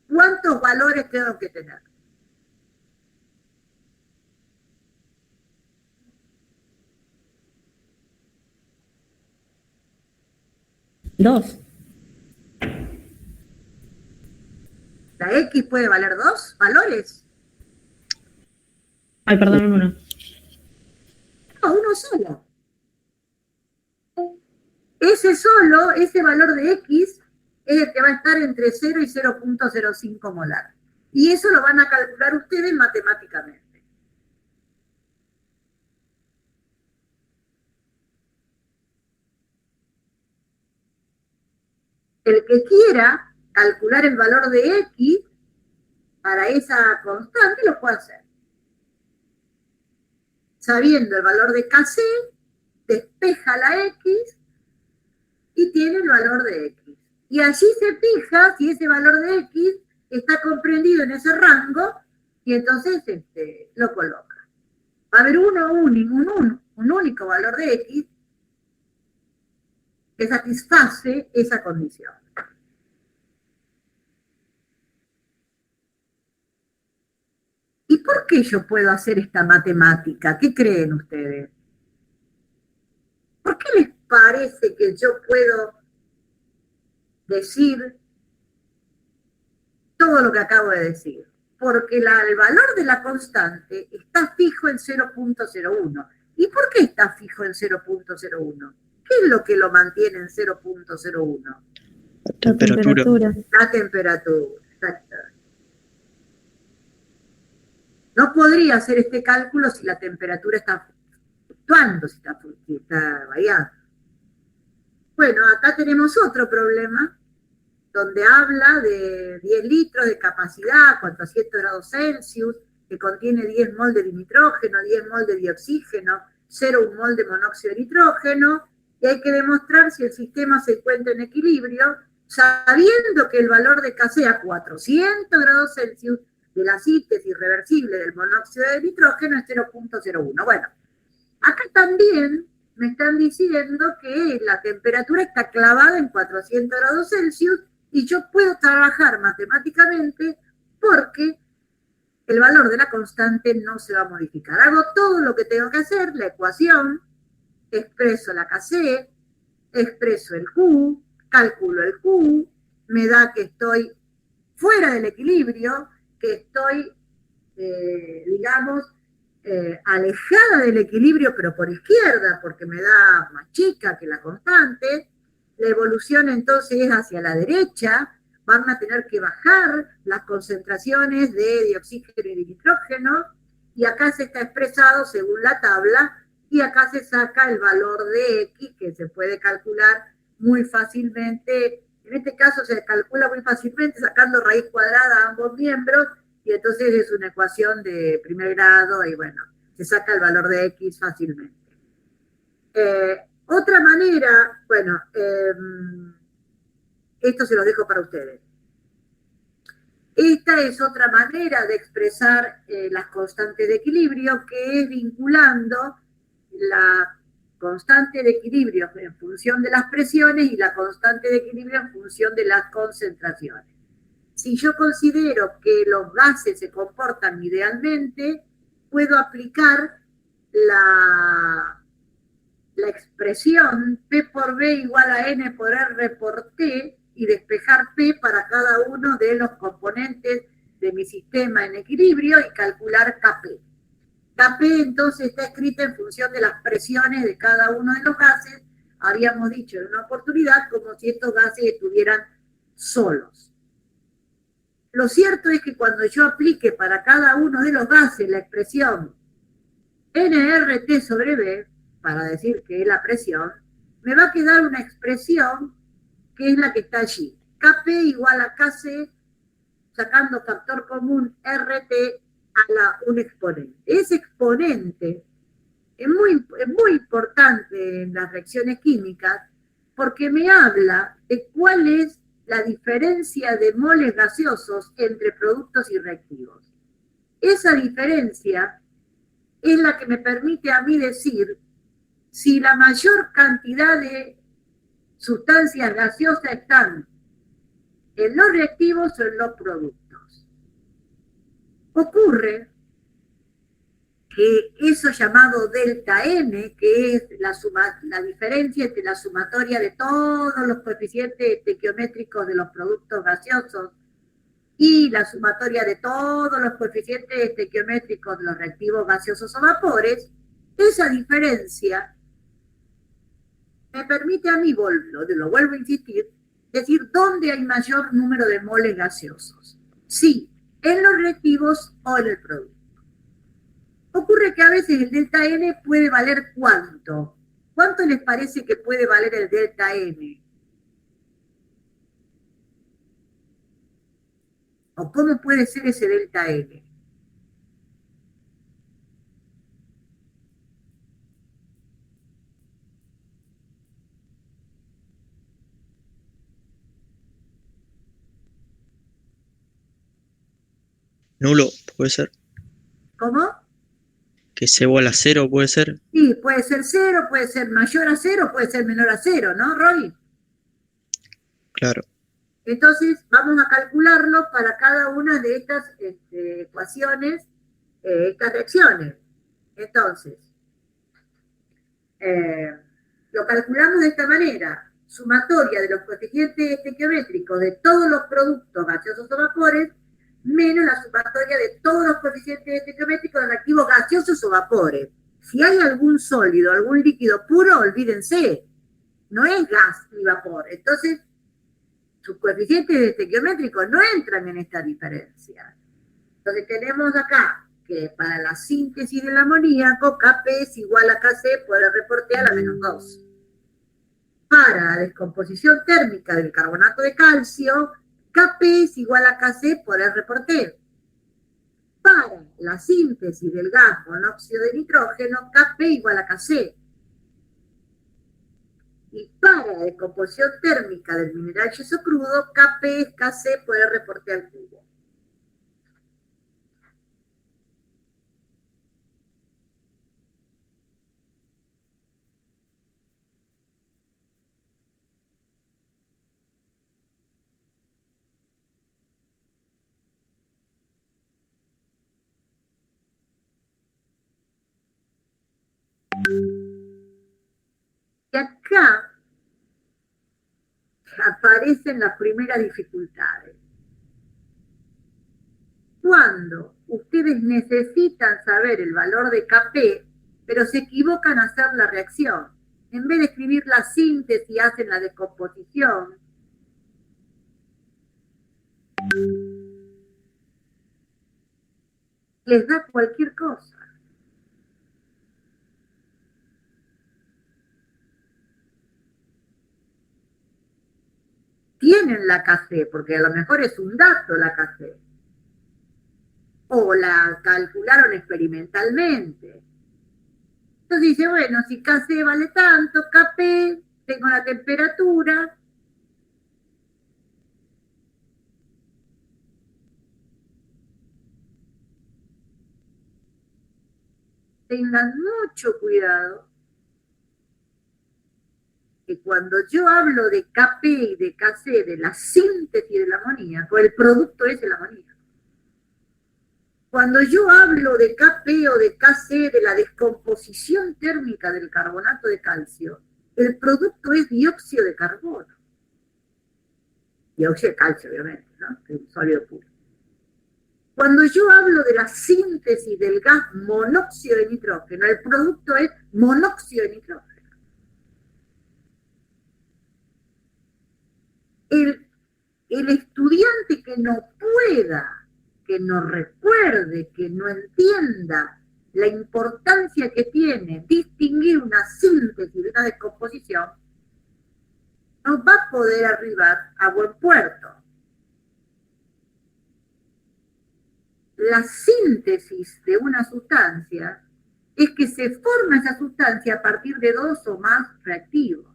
¿Cuántos valores tengo que tener? Dos. ¿La X puede valer 2 valores? Ay, perdón, uno. No, uno solo. Ese valor de X es el que va a estar entre 0 y 0,05 molar. Y eso lo van a calcular ustedes matemáticamente. El que quiera calcular el valor de X para esa constante lo puede hacer. Sabiendo el valor de Kc, despeja la X y tiene el valor de X. Y allí se fija si ese valor de X está comprendido en ese rango y entonces lo coloca. Va a haber un único valor de X que satisface esa condición. ¿Y por qué yo puedo hacer esta matemática? ¿Qué creen ustedes? ¿Por qué les parece que yo puedo decir todo lo que acabo de decir? Porque el valor de la constante está fijo en 0,01. ¿Y por qué está fijo en 0,01? ¿Qué es lo que lo mantiene en 0,01? La temperatura. La temperatura, exacto. No podría hacer este cálculo si la temperatura está fluctuando, si está variando. Bueno, acá tenemos otro problema, donde habla de 10 litros de capacidad, 400 grados Celsius, que contiene 10 mol de dinitrógeno, 10 mol de dioxígeno, 0,1 mol de monóxido de nitrógeno, y hay que demostrar si el sistema se encuentra en equilibrio, sabiendo que el valor de Kc a 400 grados Celsius de la síntesis reversible del monóxido de nitrógeno es 0,01. Bueno, acá también me están diciendo que la temperatura está clavada en 400 grados Celsius y yo puedo trabajar matemáticamente porque el valor de la constante no se va a modificar. Hago todo lo que tengo que hacer, la ecuación, expreso la Kc, expreso el Q, calculo el Q, me da que estoy fuera del equilibrio, que estoy, digamos, alejada del equilibrio, pero por izquierda, porque me da más chica que la constante. La evolución entonces es hacia la derecha, van a tener que bajar las concentraciones de oxígeno y de nitrógeno, y acá se está expresado según la tabla, y acá se saca el valor de X, que se puede calcular muy fácilmente. En este caso se calcula muy fácilmente sacando raíz cuadrada a ambos miembros, y entonces es una ecuación de primer grado, y bueno, se saca el valor de X fácilmente. Otra manera, bueno, esto se lo dejo para ustedes. Esta es otra manera de expresar las constantes de equilibrio, que es vinculando la constante de equilibrio en función de las presiones y la constante de equilibrio en función de las concentraciones. Si yo considero que los gases se comportan idealmente, puedo aplicar la expresión P por B igual a N por R por T y despejar P para cada uno de los componentes de mi sistema en equilibrio y calcular Kp. Kp entonces está escrita en función de las presiones de cada uno de los gases. Habíamos dicho en una oportunidad como si estos gases estuvieran solos. Lo cierto es que cuando yo aplique para cada uno de los gases la expresión nRT sobre B, para decir que es la presión, me va a quedar una expresión que es la que está allí. Kp igual a Kc, sacando factor común RT a un exponente. Ese exponente es muy importante en las reacciones químicas porque me habla de cuál es la diferencia de moles gaseosos entre productos y reactivos. Esa diferencia es la que me permite a mí decir si la mayor cantidad de sustancias gaseosas están en los reactivos o en los productos. Ocurre que eso llamado delta N, que es la diferencia entre la sumatoria de todos los coeficientes estequiométricos de los productos gaseosos y la sumatoria de todos los coeficientes estequiométricos de los reactivos gaseosos o vapores, esa diferencia me permite a mí, lo vuelvo a insistir, decir dónde hay mayor número de moles gaseosos. Sí, en los reactivos o en el producto. Ocurre que a veces el delta N puede valer ¿cuánto? ¿Cuánto les parece que puede valer el delta N? ¿O cómo puede ser ese delta N? Nulo, puede ser. ¿Cómo? Que sea igual a 0, puede ser. Sí, puede ser 0, puede ser mayor a 0, puede ser menor a 0, ¿no, Roy? Claro. Entonces, vamos a calcularlo para cada una de estas ecuaciones, estas reacciones. Entonces, lo calculamos de esta manera. Sumatoria de los coeficientes estequiométricos de todos los productos gaseosos o vapores menos la sumatoria de todos los coeficientes estequiométricos de reactivos gaseosos o vapores. Si hay algún sólido, algún líquido puro, olvídense, no es gas ni vapor. Entonces, sus coeficientes estequiométricos no entran en esta diferencia. Entonces tenemos acá que para la síntesis del amoníaco, Kp es igual a Kc por R por T a la menos 2. Para la descomposición térmica del carbonato de calcio, Kp es igual a Kc por R por T. Para la síntesis del gas monóxido de nitrógeno, Kp igual a Kc. Y para la descomposición térmica del mineral yeso crudo, Kp es Kc por R por T al cubo. Y acá aparecen las primeras dificultades. Cuando ustedes necesitan saber el valor de Kp, pero se equivocan a hacer la reacción. En vez de escribir la síntesis, hacen la descomposición. Les da cualquier cosa. Tienen la Kc, porque a lo mejor es un dato la Kc. O la calcularon experimentalmente. Entonces dice, bueno, si Kc vale tanto, Kp, tengo la temperatura. Tengan mucho cuidado que cuando yo hablo de Kp y de Kc, de la síntesis del amoníaco, el producto es el amoníaco. Cuando yo hablo de Kp o de Kc, de la descomposición térmica del carbonato de calcio, el producto es dióxido de carbono. Dióxido de calcio, obviamente, ¿no? Es un sólido puro. Cuando yo hablo de la síntesis del gas monóxido de nitrógeno, el producto es monóxido de nitrógeno. El estudiante que no pueda, que no recuerde, que no entienda la importancia que tiene distinguir una síntesis de una descomposición, no va a poder arribar a buen puerto. La síntesis de una sustancia es que se forma esa sustancia a partir de dos o más reactivos,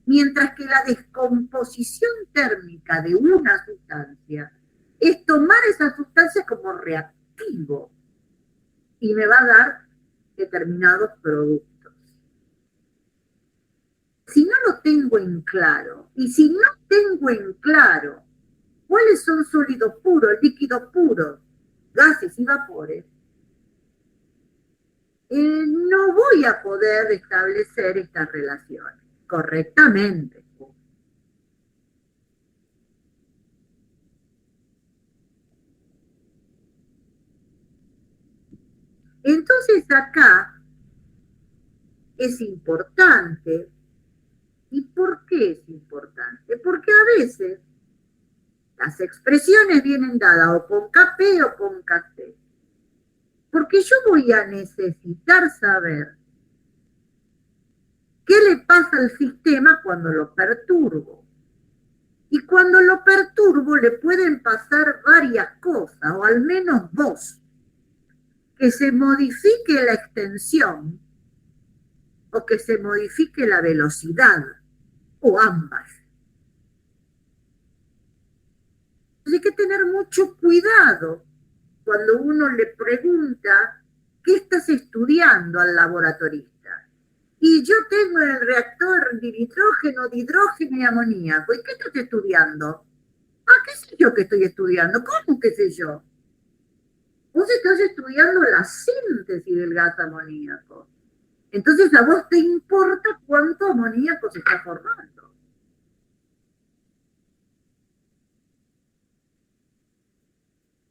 mientras que la descomposición térmica de una sustancia es tomar esa sustancia como reactivo y me va a dar determinados productos. Si no lo tengo en claro, y si no tengo en claro cuáles son sólidos puros, líquidos puros, gases y vapores, no voy a poder establecer estas relaciones correctamente. Entonces acá es importante. ¿Y por qué es importante? Porque a veces las expresiones vienen dadas o con Kp o con Kc. Porque yo voy a necesitar saber qué le pasa al sistema cuando lo perturbo. Y cuando lo perturbo le pueden pasar varias cosas, o al menos dos. Que se modifique la extensión o que se modifique la velocidad, o ambas. Entonces hay que tener mucho cuidado cuando uno le pregunta ¿qué estás estudiando al laboratorista? Y yo tengo en el reactor de nitrógeno, de hidrógeno y amoníaco. ¿Y qué estás estudiando? Ah, ¿qué sé yo que estoy estudiando? ¿Cómo qué sé yo? Vos estás estudiando la síntesis del gas amoníaco. Entonces a vos te importa cuánto amoníaco se está formando.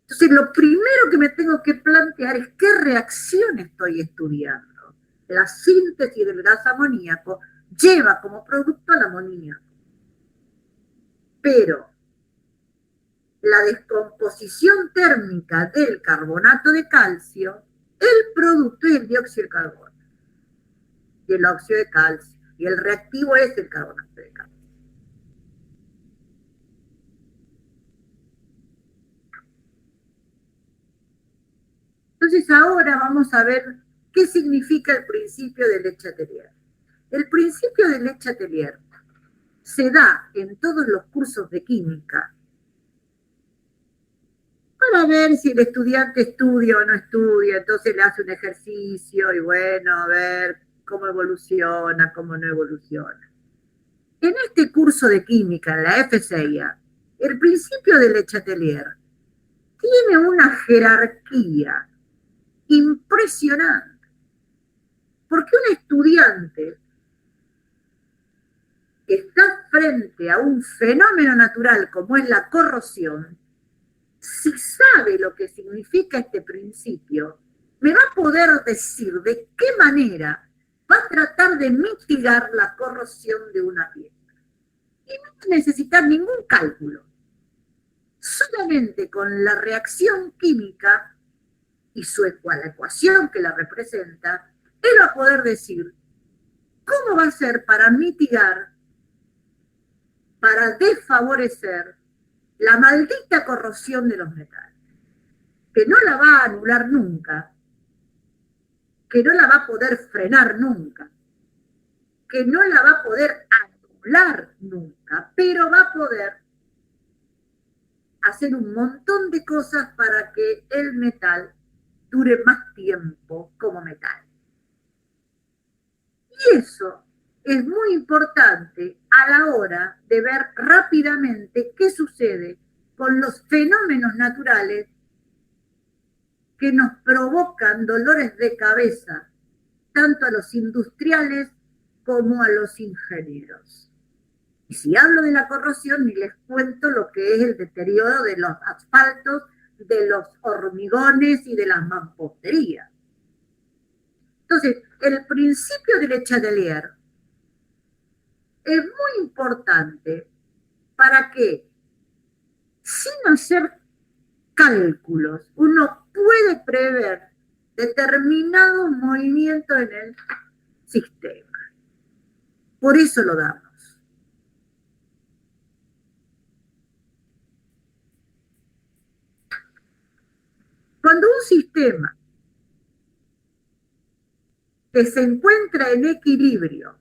Entonces lo primero que me tengo que plantear es qué reacción estoy estudiando. La síntesis del gas amoníaco lleva como producto al amoníaco. Pero la descomposición térmica del carbonato de calcio, el producto es el dióxido de carbono y el óxido de calcio, y el reactivo es el carbonato de calcio. Entonces ahora vamos a ver qué significa el principio de Le Chatelier. El principio de Le Chatelier se da en todos los cursos de química para ver si el estudiante estudia o no estudia, entonces le hace un ejercicio y bueno, a ver cómo evoluciona, cómo no evoluciona. En este curso de química, en la FCIA, el principio de Le Chatelier tiene una jerarquía impresionante, porque un estudiante que está frente a un fenómeno natural como es la corrosión, si sabe lo que significa este principio, me va a poder decir de qué manera va a tratar de mitigar la corrosión de una pieza. Y no va a necesitar ningún cálculo. Solamente con la reacción química y la ecuación que la representa, él va a poder decir cómo va a ser para mitigar, para desfavorecer la maldita corrosión de los metales, que no la va a anular nunca, que no la va a poder frenar nunca, que no la va a poder anular nunca, pero va a poder hacer un montón de cosas para que el metal dure más tiempo como metal. Y eso es muy importante a la hora de ver rápidamente qué sucede con los fenómenos naturales que nos provocan dolores de cabeza, tanto a los industriales como a los ingenieros. Y si hablo de la corrosión, ni les cuento lo que es el deterioro de los asfaltos, de los hormigones y de las mamposterías. Entonces, el principio de Le Chatelier es muy importante para que, sin hacer cálculos, uno puede prever determinados movimientos en el sistema. Por eso lo damos. Cuando un sistema que se encuentra en equilibrio,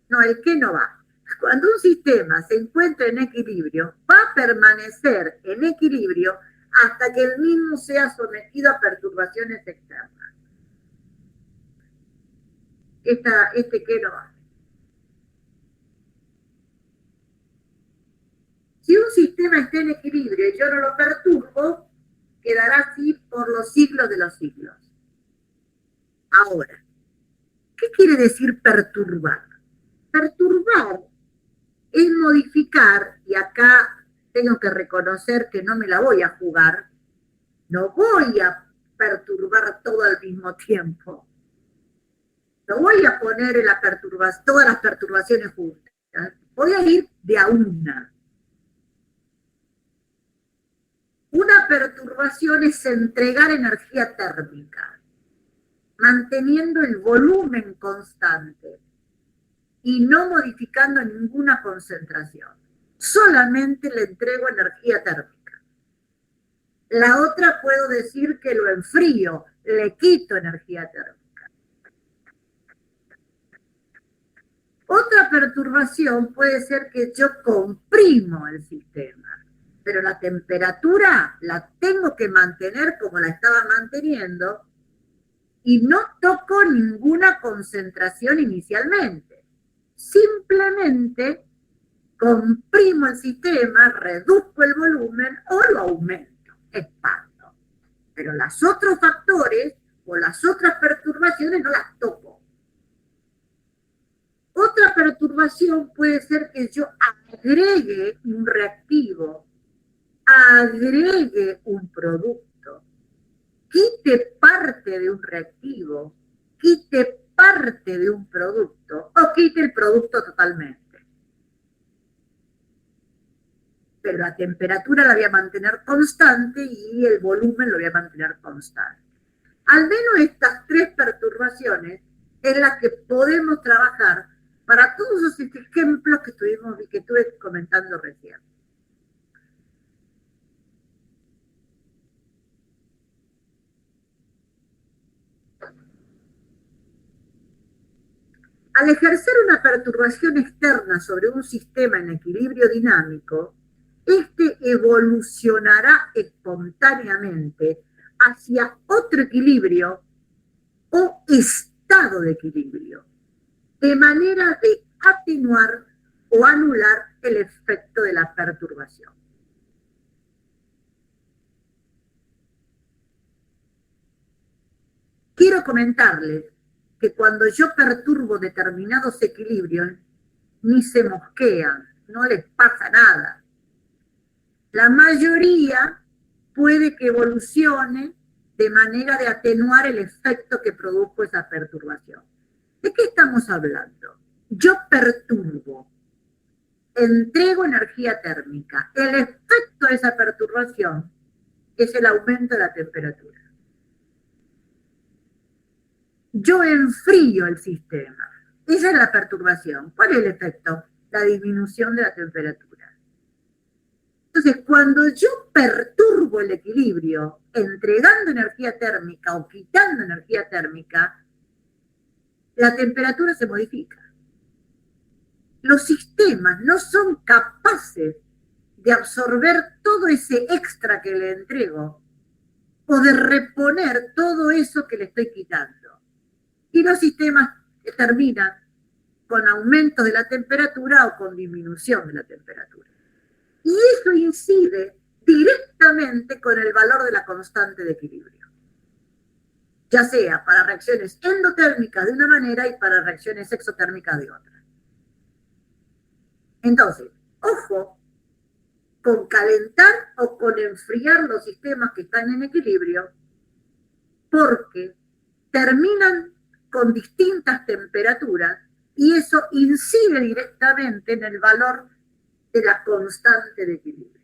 no, el que no va. Cuando un sistema se encuentra en equilibrio, va a permanecer en equilibrio hasta que el mismo sea sometido a perturbaciones externas. Este que no va. Si un sistema está en equilibrio y yo no lo perturbo, quedará así por los siglos de los siglos. Ahora, ¿qué quiere decir perturbar? Perturbar es modificar, y acá tengo que reconocer que no me la voy a jugar, no voy a perturbar todo al mismo tiempo. No voy a poner todas las perturbaciones juntas. Voy a ir de a una. Una perturbación es entregar energía térmica, manteniendo el volumen constante y no modificando ninguna concentración. Solamente le entrego energía térmica. La otra puedo decir que lo enfrío, le quito energía térmica. Otra perturbación puede ser que yo comprimo el sistema, pero la temperatura la tengo que mantener como la estaba manteniendo y no toco ninguna concentración inicialmente. Simplemente comprimo el sistema, reduzco el volumen o lo aumento, expando. Pero los otros factores o las otras perturbaciones no las toco. Otra perturbación puede ser que yo agregue un reactivo, agregue un producto, quite parte de un reactivo, quite parte de un producto o quite el producto totalmente. Pero la temperatura la voy a mantener constante y el volumen lo voy a mantener constante. Al menos estas tres perturbaciones es las que podemos trabajar para todos esos ejemplos que estuve comentando recién. Al ejercer una perturbación externa sobre un sistema en equilibrio dinámico, este evolucionará espontáneamente hacia otro equilibrio o estado de equilibrio, de manera de atenuar o anular el efecto de la perturbación. Quiero comentarles que cuando yo perturbo determinados equilibrios, ni se mosquean, no les pasa nada. La mayoría puede que evolucione de manera de atenuar el efecto que produjo esa perturbación. ¿De qué estamos hablando? Yo perturbo, entrego energía térmica. El efecto de esa perturbación es el aumento de la temperatura. Yo enfrío el sistema. Esa es la perturbación. ¿Cuál es el efecto? La disminución de la temperatura. Entonces, cuando yo perturbo el equilibrio, entregando energía térmica o quitando energía térmica, la temperatura se modifica. Los sistemas no son capaces de absorber todo ese extra que le entrego o de reponer todo eso que le estoy quitando. Y los sistemas terminan con aumentos de la temperatura o con disminución de la temperatura. Y eso incide directamente con el valor de la constante de equilibrio, ya sea para reacciones endotérmicas de una manera y para reacciones exotérmicas de otra. Entonces, ojo con calentar o con enfriar los sistemas que están en equilibrio, porque terminan con distintas temperaturas y eso incide directamente en el valor de la constante de equilibrio.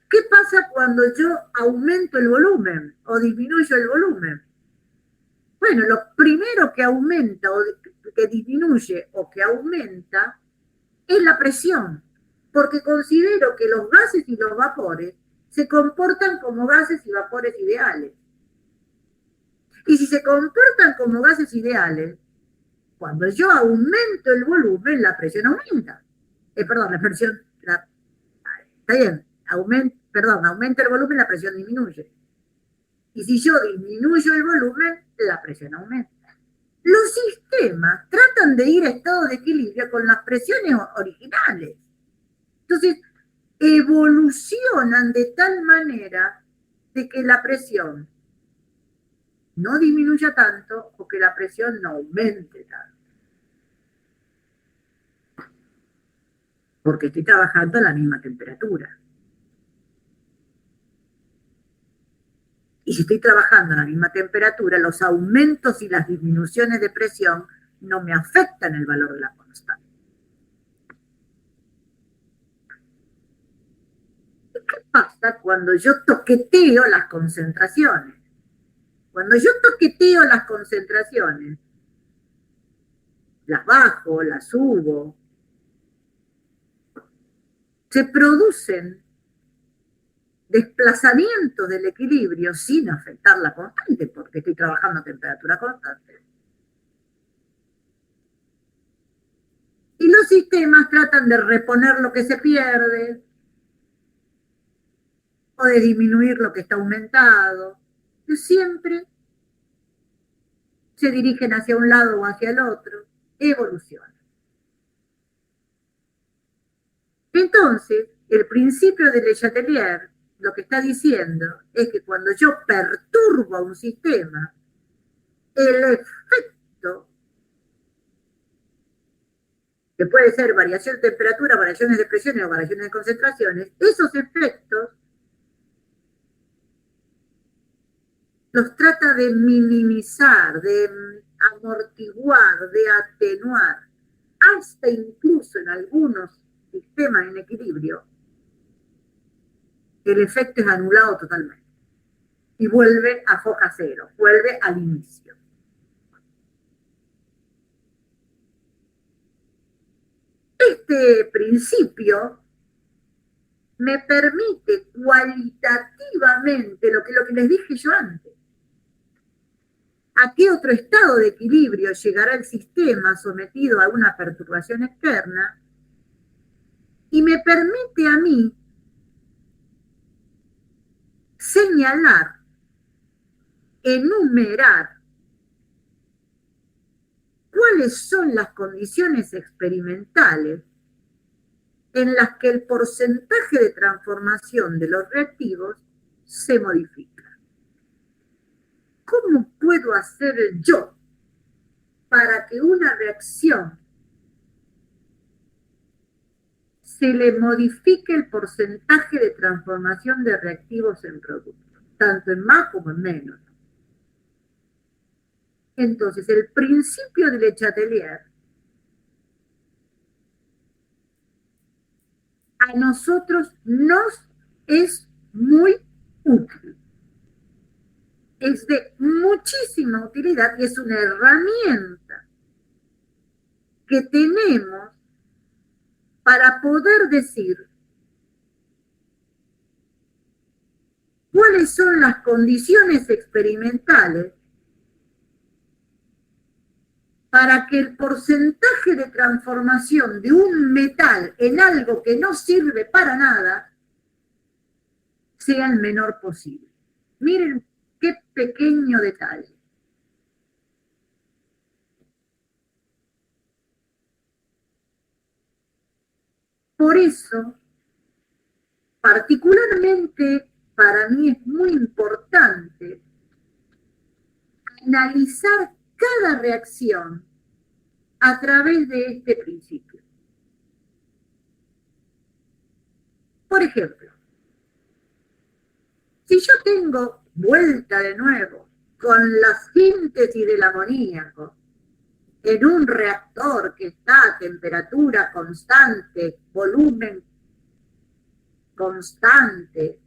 ¿Qué pasa cuando yo aumento el volumen o disminuyo el volumen? Bueno, lo primero que aumenta o que disminuye o que aumenta es la presión, porque considero que los gases y los vapores se comportan como gases y vapores ideales. Y si se comportan como gases ideales, cuando yo aumento el volumen, la presión aumenta. Está bien, aumenta el volumen, la presión disminuye. Y si yo disminuyo el volumen, la presión aumenta. Los sistemas tratan de ir a estado de equilibrio con las presiones originales. Entonces, evolucionan de tal manera de que la presión no disminuya tanto o que la presión no aumente tanto. Porque estoy trabajando a la misma temperatura. Y si estoy trabajando a la misma temperatura, los aumentos y las disminuciones de presión no me afectan el valor de la constante. ¿Qué pasa cuando yo toqueteo las concentraciones? Cuando yo toqueteo las concentraciones, las bajo, las subo, se producen desplazamientos del equilibrio sin afectar la constante, porque estoy trabajando a temperatura constante. Y los sistemas tratan de reponer lo que se pierde o de disminuir lo que está aumentado. Y siempre se dirigen hacia un lado o hacia el otro, evolucionan. Entonces, el principio de Le Chatelier lo que está diciendo es que cuando yo perturbo a un sistema, el efecto, que puede ser variación de temperatura, variaciones de presiones o variaciones de concentraciones, esos efectos los trata de minimizar, de amortiguar, de atenuar, hasta incluso en algunos sistemas en equilibrio, el efecto es anulado totalmente y vuelve a foja cero, vuelve al inicio. Este principio me permite cualitativamente lo que les dije yo antes. ¿A qué otro estado de equilibrio llegará el sistema sometido a una perturbación externa? Y me permite a mí señalar, enumerar cuáles son las condiciones experimentales en las que el porcentaje de transformación de los reactivos se modifica. ¿Cómo puedo hacer yo para que una reacción se le modifique el porcentaje de transformación de reactivos en productos, tanto en más como en menos. Entonces, el principio de Le Chatelier a nosotros nos es muy útil. Es de muchísima utilidad y es una herramienta que tenemos para poder decir cuáles son las condiciones experimentales para que el porcentaje de transformación de un metal en algo que no sirve para nada sea el menor posible. Miren qué pequeño detalle. Por eso, particularmente para mí es muy importante analizar cada reacción a través de este principio. Por ejemplo, si yo tengo vuelta de nuevo con la síntesis del amoníaco en un reactor que está a temperatura constante, volumen constante,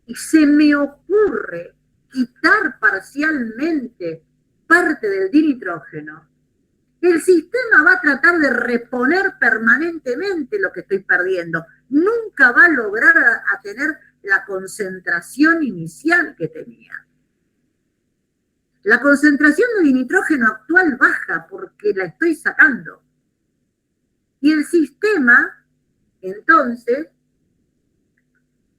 y se me ocurre quitar parcialmente parte del dinitrógeno, el sistema va a tratar de reponer permanentemente lo que estoy perdiendo. Nunca va a lograr a tener la concentración inicial que tenía. La concentración de dinitrógeno actual baja porque la estoy sacando. Y el sistema, entonces,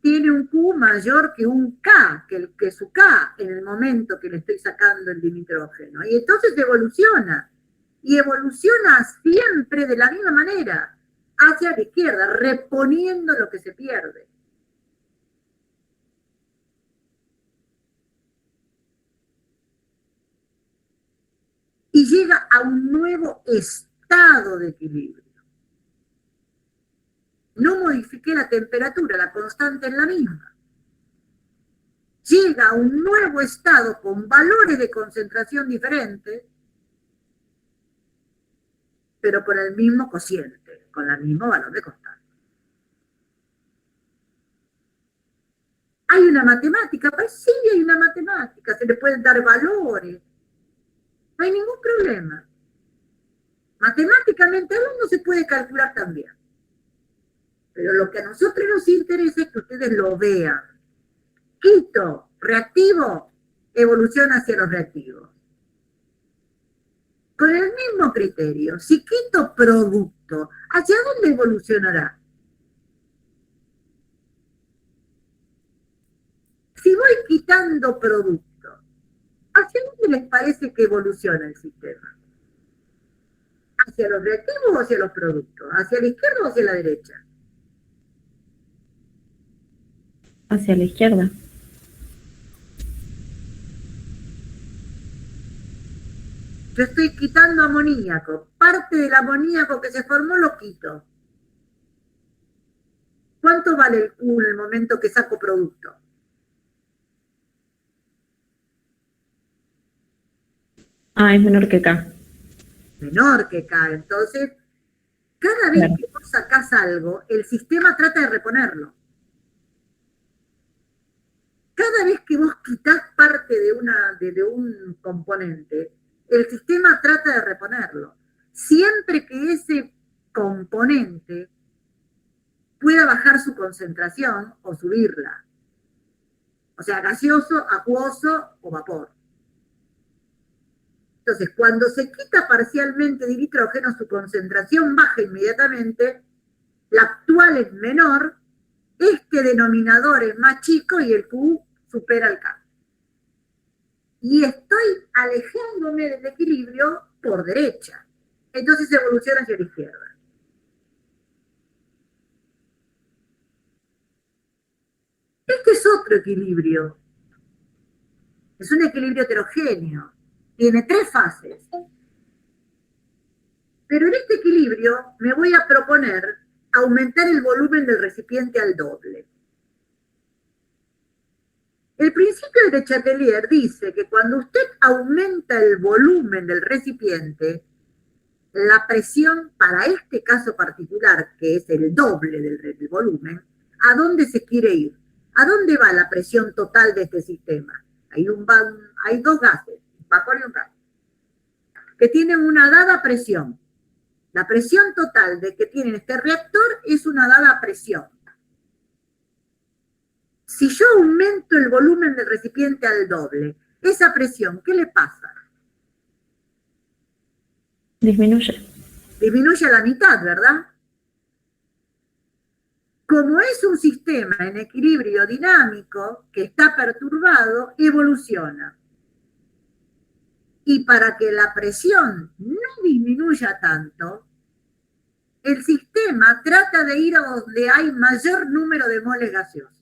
tiene un Q mayor que un K, que su K en el momento que le estoy sacando el dinitrógeno. Y entonces evoluciona. Y evoluciona siempre de la misma manera, hacia la izquierda, reponiendo lo que se pierde. Y llega a un nuevo estado de equilibrio. No modifiqué la temperatura, la constante es la misma. Llega a un nuevo estado con valores de concentración diferentes, pero con el mismo cociente, con el mismo valor de constante. ¿Hay una matemática? Pues sí, hay una matemática, se le pueden dar valores. No hay ningún problema. Matemáticamente hablando se puede calcular también. Pero lo que a nosotros nos interesa es que ustedes lo vean. Quito, reactivo, evoluciona hacia los reactivos. Con el mismo criterio, si quito producto, ¿hacia dónde evolucionará? Si voy quitando producto, ¿hacia dónde les parece que evoluciona el sistema? ¿Hacia los reactivos o hacia los productos? ¿Hacia la izquierda o hacia la derecha? Hacia la izquierda. Yo estoy quitando amoníaco. Parte del amoníaco que se formó lo quito. ¿Cuánto vale el Q en el momento que saco producto? Ah, es menor que K. Menor que K. Entonces, cada vez que vos sacás algo, el sistema trata de reponerlo. Cada vez que vos quitás parte de un componente, el sistema trata de reponerlo. Siempre que ese componente pueda bajar su concentración o subirla. O sea, gaseoso, acuoso o vapor. Entonces, cuando se quita parcialmente de nitrógeno, su concentración baja inmediatamente, la actual es menor, este denominador es más chico y el Q supera el K. Y estoy alejándome del equilibrio por derecha. Entonces evoluciona hacia la izquierda. Este es otro equilibrio. Es un equilibrio heterogéneo. tiene 3 fases. Pero en este equilibrio me voy a proponer aumentar el volumen del recipiente al doble. El principio de Chatelier dice que cuando usted aumenta el volumen del recipiente, la presión para este caso particular, que es el doble del volumen, ¿a dónde se quiere ir? ¿A dónde va la presión total de este sistema? Hay 2 gases, un vapor y un gas, que tienen una dada presión. La presión total de que tiene este reactor es una dada presión. Si yo aumento el volumen del recipiente al doble, esa presión, ¿qué le pasa? Disminuye. Disminuye a la mitad, ¿verdad? Como es un sistema en equilibrio dinámico que está perturbado, evoluciona. Y para que la presión no disminuya tanto, el sistema trata de ir a donde hay mayor número de moles gaseosos.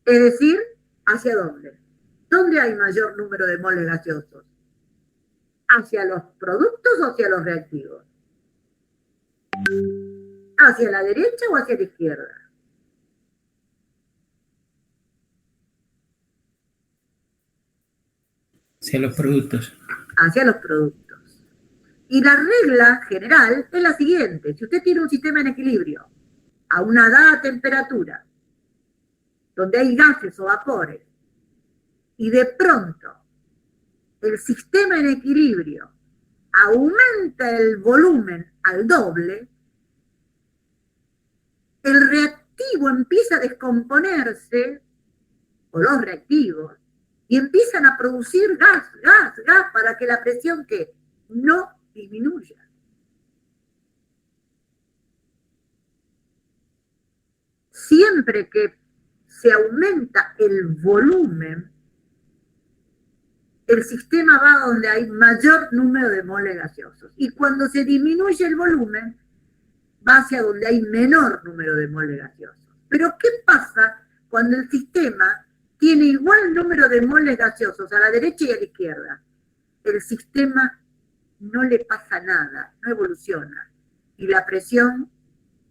Es decir, ¿hacia dónde? ¿Dónde hay mayor número de moles gaseosos? ¿Hacia los productos o hacia los reactivos? ¿Hacia la derecha o hacia la izquierda? Hacia los productos. Hacia los productos. Y la regla general es la siguiente. Si usted tiene un sistema en equilibrio a una dada temperatura, donde hay gases o vapores, y de pronto el sistema en equilibrio aumenta el volumen al doble, el reactivo empieza a descomponerse, o los reactivos, y empiezan a producir gas, para que la presión que no disminuya. Siempre que se aumenta el volumen, el sistema va donde hay mayor número de moles gaseosos. Y cuando se disminuye el volumen, va hacia donde hay menor número de moles gaseosos. Pero ¿qué pasa cuando el sistema tiene igual número de moles gaseosos a la derecha y a la izquierda? El sistema no le pasa nada, no evoluciona. Y la presión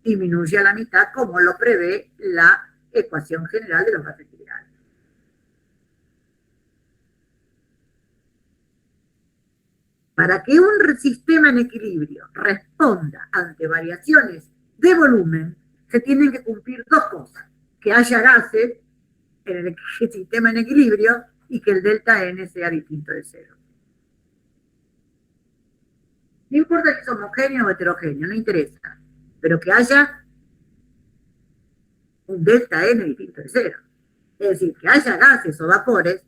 disminuye a la mitad, como lo prevé la ecuación general de los gases lineales. Para que un sistema en equilibrio responda ante variaciones de volumen, se tienen que cumplir 2 cosas. Que haya gases en el sistema en equilibrio y que el delta N sea distinto de 0. No importa si es homogéneo o heterogéneo, no interesa. Pero que haya un delta N distinto de 0. Es decir, que haya gases o vapores,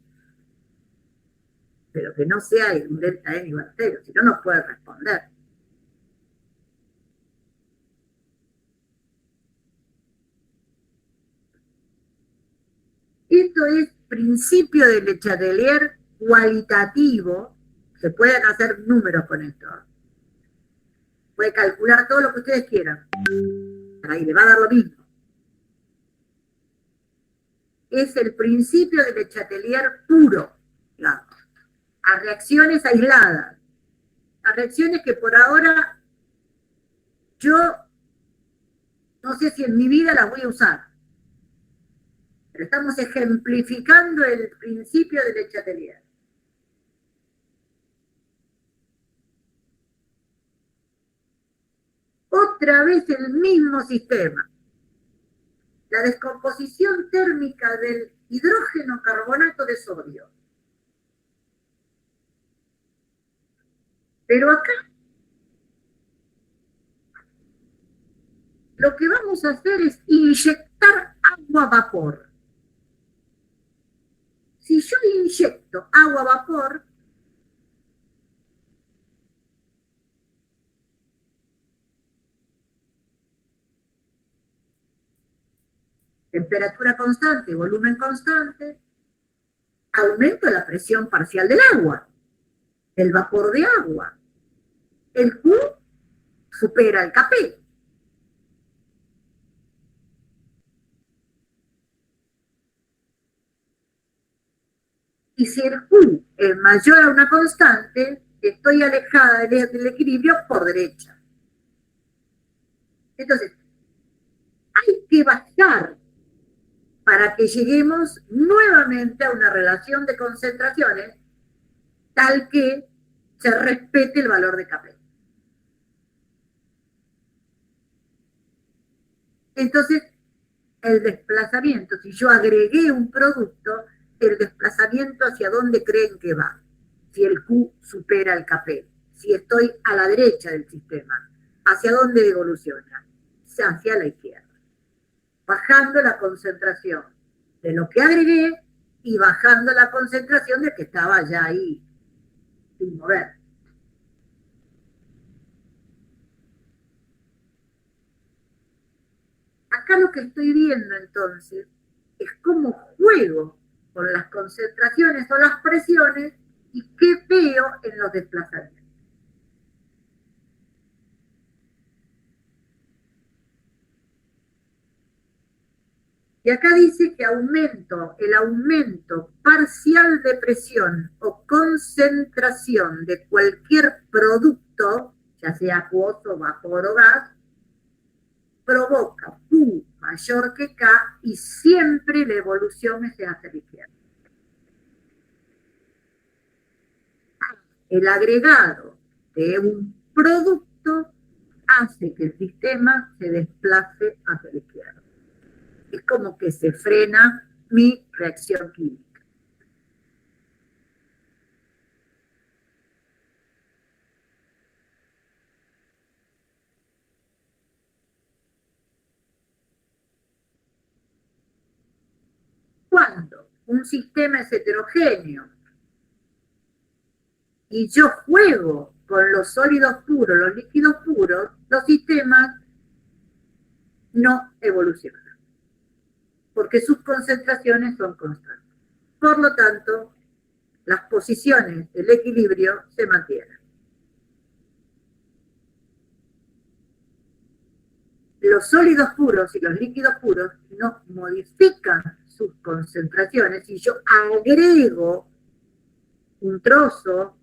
pero que no sea un delta N igual a 0, si no, no puede responder. Esto es principio de Le Chatelier cualitativo. Se pueden hacer números con esto. Puede calcular todo lo que ustedes quieran. Ahí le va a dar lo mismo. Es el principio de Le Chatelier puro, digamos. A reacciones aisladas. A reacciones que por ahora yo no sé si en mi vida las voy a usar. Pero estamos ejemplificando el principio de Le Chatelier. Otra vez el mismo sistema. La descomposición térmica del hidrógeno carbonato de sodio. Pero acá lo que vamos a hacer es inyectar agua-vapor. Si yo inyecto agua-vapor, temperatura constante, volumen constante, aumento la presión parcial del agua, el vapor de agua. El Q supera el Kp. Y si el Q es mayor a una constante, estoy alejada del equilibrio por derecha. Entonces, hay que bajar para que lleguemos nuevamente a una relación de concentraciones tal que se respete el valor de Kp. Entonces, el desplazamiento, si yo agregué un producto, el desplazamiento hacia dónde creen que va, si el Q supera el Kp, si estoy a la derecha del sistema, ¿hacia dónde evoluciona? Hacia la izquierda, bajando la concentración de lo que agregué y bajando la concentración de que estaba ya ahí, sin mover. Acá lo que estoy viendo entonces es cómo juego con las concentraciones o las presiones y qué veo en los desplazamientos. Y acá dice que el aumento parcial de presión o concentración de cualquier producto, ya sea acuoso, vapor o gas, provoca Q mayor que K y siempre la evolución es hacia la izquierda. El agregado de un producto hace que el sistema se desplace hacia la izquierda. Es como que se frena mi reacción química. Cuando un sistema es heterogéneo y yo juego con los sólidos puros, los líquidos puros, los sistemas no evolucionan, porque sus concentraciones son constantes. Por lo tanto, las posiciones del equilibrio se mantienen. Los sólidos puros y los líquidos puros no modifican sus concentraciones. Si yo agrego un trozo,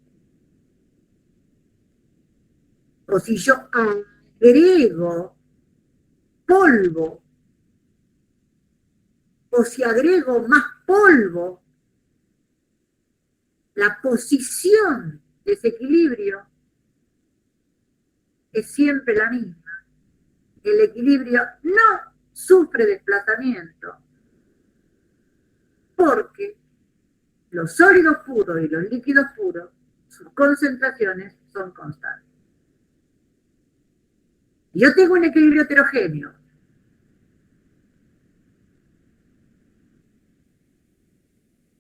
o si yo agrego polvo, o si agrego más polvo, la posición de ese equilibrio es siempre la misma. El equilibrio no sufre desplazamiento porque los sólidos puros y los líquidos puros, sus concentraciones son constantes. Yo tengo un equilibrio heterogéneo.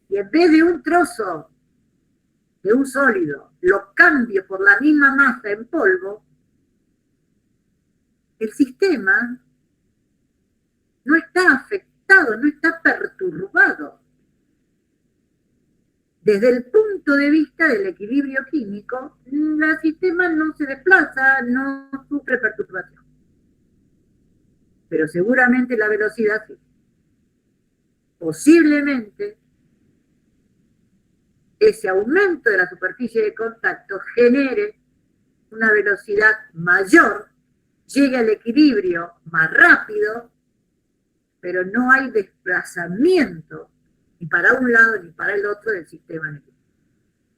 Y en vez de un trozo de un sólido, lo cambio por la misma masa en polvo, el sistema no está afectado, no está perturbado. Desde el punto de vista del equilibrio químico, el sistema no se desplaza, no sufre perturbación. Pero seguramente la velocidad sí. Posiblemente ese aumento de la superficie de contacto genere una velocidad mayor, llegue al equilibrio más rápido, pero no hay desplazamiento ni para un lado ni para el otro del sistema negativo,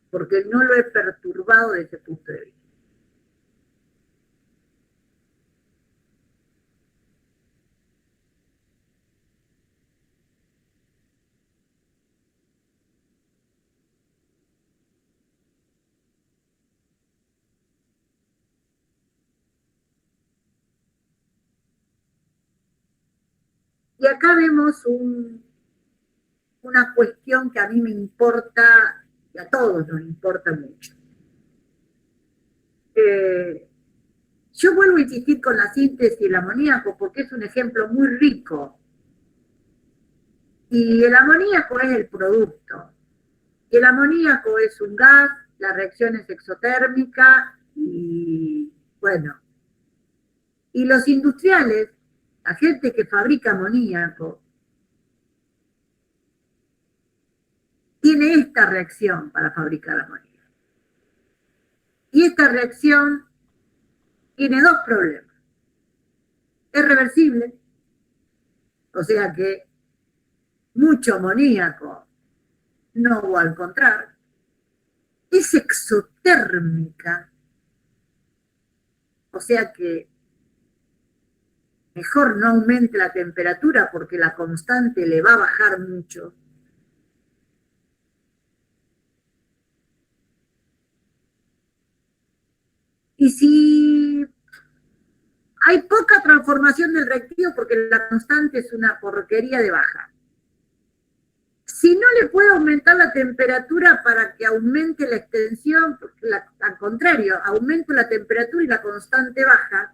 porque no lo he perturbado desde ese punto de vista. Y acá vemos una cuestión que a mí me importa, y a todos nos importa mucho. Yo vuelvo a insistir con la síntesis del amoníaco porque es un ejemplo muy rico. Y el amoníaco es el producto. Y el amoníaco es un gas, la reacción es exotérmica y bueno. Y los industriales, la gente que fabrica amoníaco, tiene esta reacción para fabricar amoníaco. Y esta reacción tiene dos problemas. Es reversible, o sea que mucho amoníaco no va a encontrar. Es exotérmica, o sea que mejor no aumente la temperatura porque la constante le va a bajar mucho. Y si hay poca transformación del reactivo porque la constante es una porquería de baja. Si no le puedo aumentar la temperatura para que aumente la extensión, porque al contrario, aumento la temperatura y la constante baja,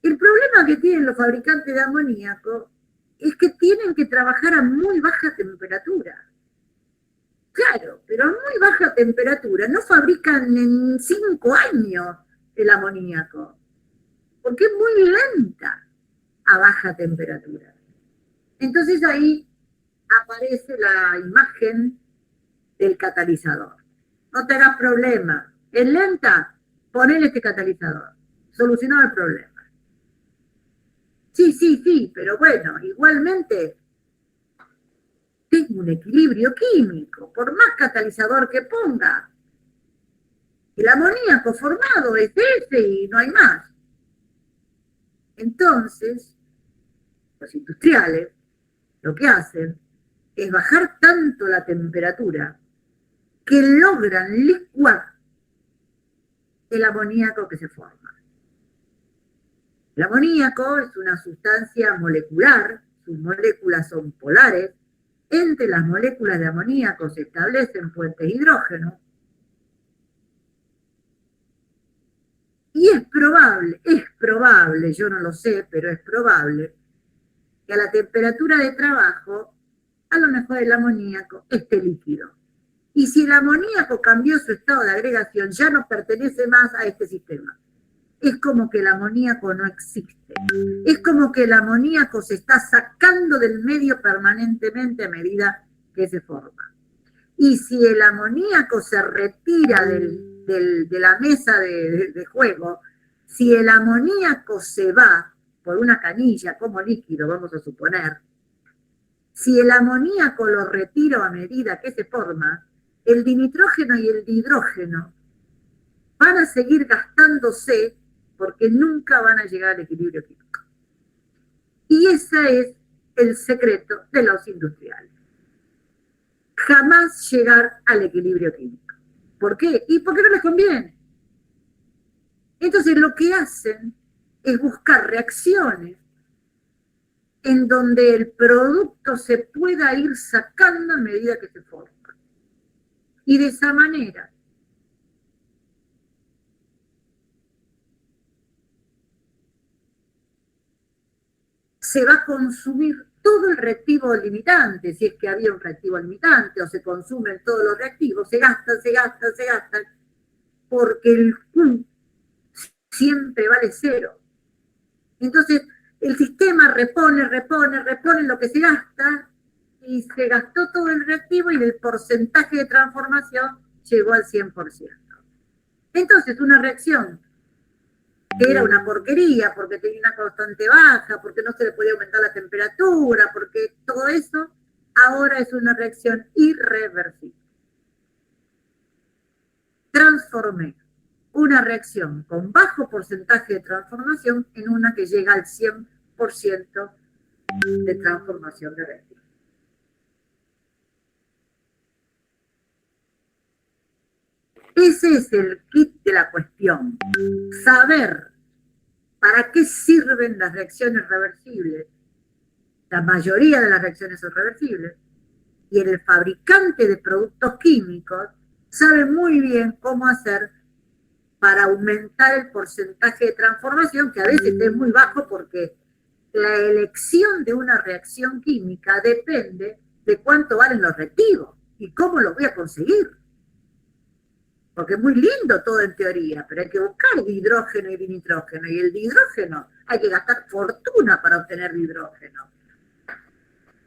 el problema que tienen los fabricantes de amoníaco es que tienen que trabajar a muy baja temperatura. Claro, pero a muy baja temperatura no fabrican en 5 años el amoníaco, porque es muy lenta a baja temperatura. Entonces ahí aparece la imagen del catalizador. No te hagas problema. ¿Es lenta? Ponele este catalizador. Solucionado el problema. Sí, pero bueno, igualmente tengo un equilibrio químico, por más catalizador que ponga. El amoníaco formado es ese y no hay más. Entonces, los industriales lo que hacen es bajar tanto la temperatura que logran licuar el amoníaco que se forma. El amoníaco es una sustancia molecular, sus moléculas son polares. Entre las moléculas de amoníaco se establecen puentes de hidrógeno. Y es probable, yo no lo sé, pero es probable, que a la temperatura de trabajo, a lo mejor el amoníaco esté líquido. Y si el amoníaco cambió su estado de agregación, ya no pertenece más a este sistema. Es como que el amoníaco no existe. Es como que el amoníaco se está sacando del medio permanentemente a medida que se forma. Y si el amoníaco se retira de la mesa de juego, si el amoníaco se va por una canilla como líquido, vamos a suponer, si el amoníaco lo retiro a medida que se forma, el dinitrógeno y el dihidrógeno van a seguir gastándose porque nunca van a llegar al equilibrio químico. Y ese es el secreto de los industriales. Jamás llegar al equilibrio químico. ¿Por qué? Y porque no les conviene. Entonces lo que hacen es buscar reacciones en donde el producto se pueda ir sacando a medida que se forma. Y de esa manera se va a consumir todo el reactivo limitante, si es que había un reactivo limitante, o se consumen todos los reactivos, se gastan, porque el Q siempre vale 0. Entonces, el sistema repone lo que se gasta, y se gastó todo el reactivo y el porcentaje de transformación llegó al 100%. Entonces, una reacción que era una porquería, porque tenía una constante baja, porque no se le podía aumentar la temperatura, porque todo eso, ahora es una reacción irreversible. Transformé una reacción con bajo porcentaje de transformación en una que llega al 100% de transformación de reactivo. Ese es el kit de la cuestión. Saber para qué sirven las reacciones reversibles. La mayoría de las reacciones son reversibles. Y el fabricante de productos químicos sabe muy bien cómo hacer para aumentar el porcentaje de transformación, que a veces es muy bajo porque la elección de una reacción química depende de cuánto valen los reactivos y cómo los voy a conseguir. Porque es muy lindo todo en teoría, pero hay que buscar dihidrógeno y dinitrógeno. Y el dihidrógeno hay que gastar fortuna para obtener dihidrógeno.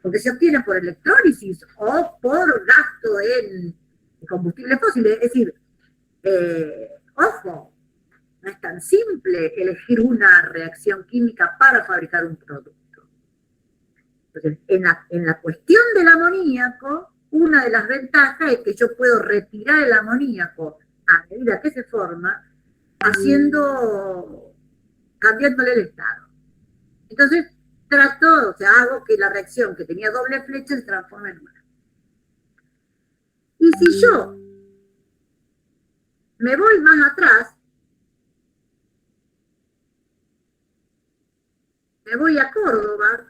porque se obtiene por electrólisis o por gasto en combustibles fósiles. Es decir, ojo, no es tan simple elegir una reacción química para fabricar un producto. Entonces, en la cuestión del amoníaco, una de las ventajas es que yo puedo retirar el amoníaco a medida que se forma, cambiándole el estado. Entonces, hago que la reacción que tenía doble flecha se transforme en una. Y si yo me voy más atrás, me voy a Córdoba,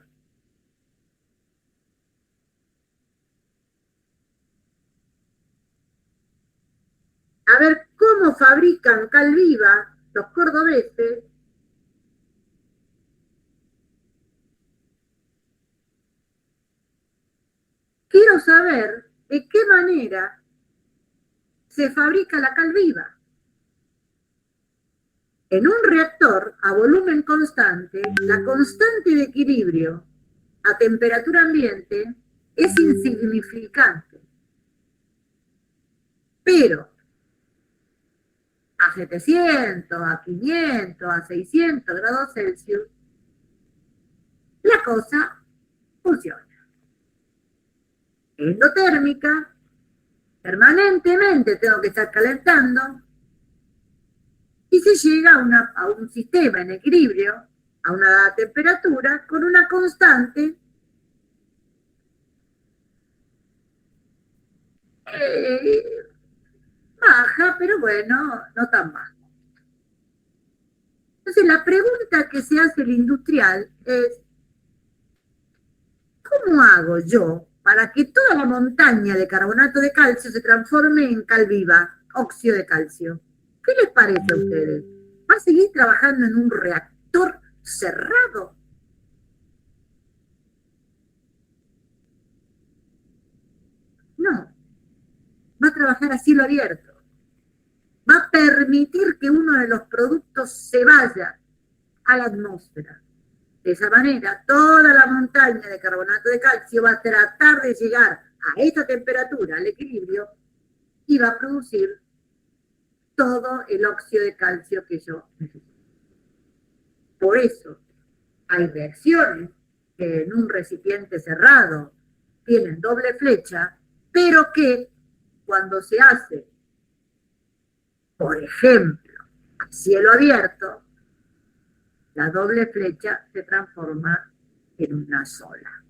a ver cómo fabrican cal viva los cordobeses, quiero saber de qué manera se fabrica la cal viva. En un reactor a volumen constante, la constante de equilibrio a temperatura ambiente es insignificante. Pero a 700, a 500, a 600 grados Celsius, la cosa funciona. Endotérmica, permanentemente tengo que estar calentando, y se llega a un sistema en equilibrio, a una dada temperatura, con una constante baja, pero bueno, no tan baja. Entonces la pregunta que se hace el industrial es, ¿cómo hago yo para que toda la montaña de carbonato de calcio se transforme en cal viva, óxido de calcio? ¿Qué les parece a ustedes? ¿Va a seguir trabajando en un reactor cerrado? No. Va a trabajar a cielo abierto. Va a permitir que uno de los productos se vaya a la atmósfera. De esa manera, toda la montaña de carbonato de calcio va a tratar de llegar a esta temperatura, al equilibrio, y va a producir todo el óxido de calcio que yo necesito. Por eso hay reacciones que en un recipiente cerrado tienen doble flecha, pero que cuando se hace, por ejemplo, a cielo abierto, la doble flecha se transforma en una sola.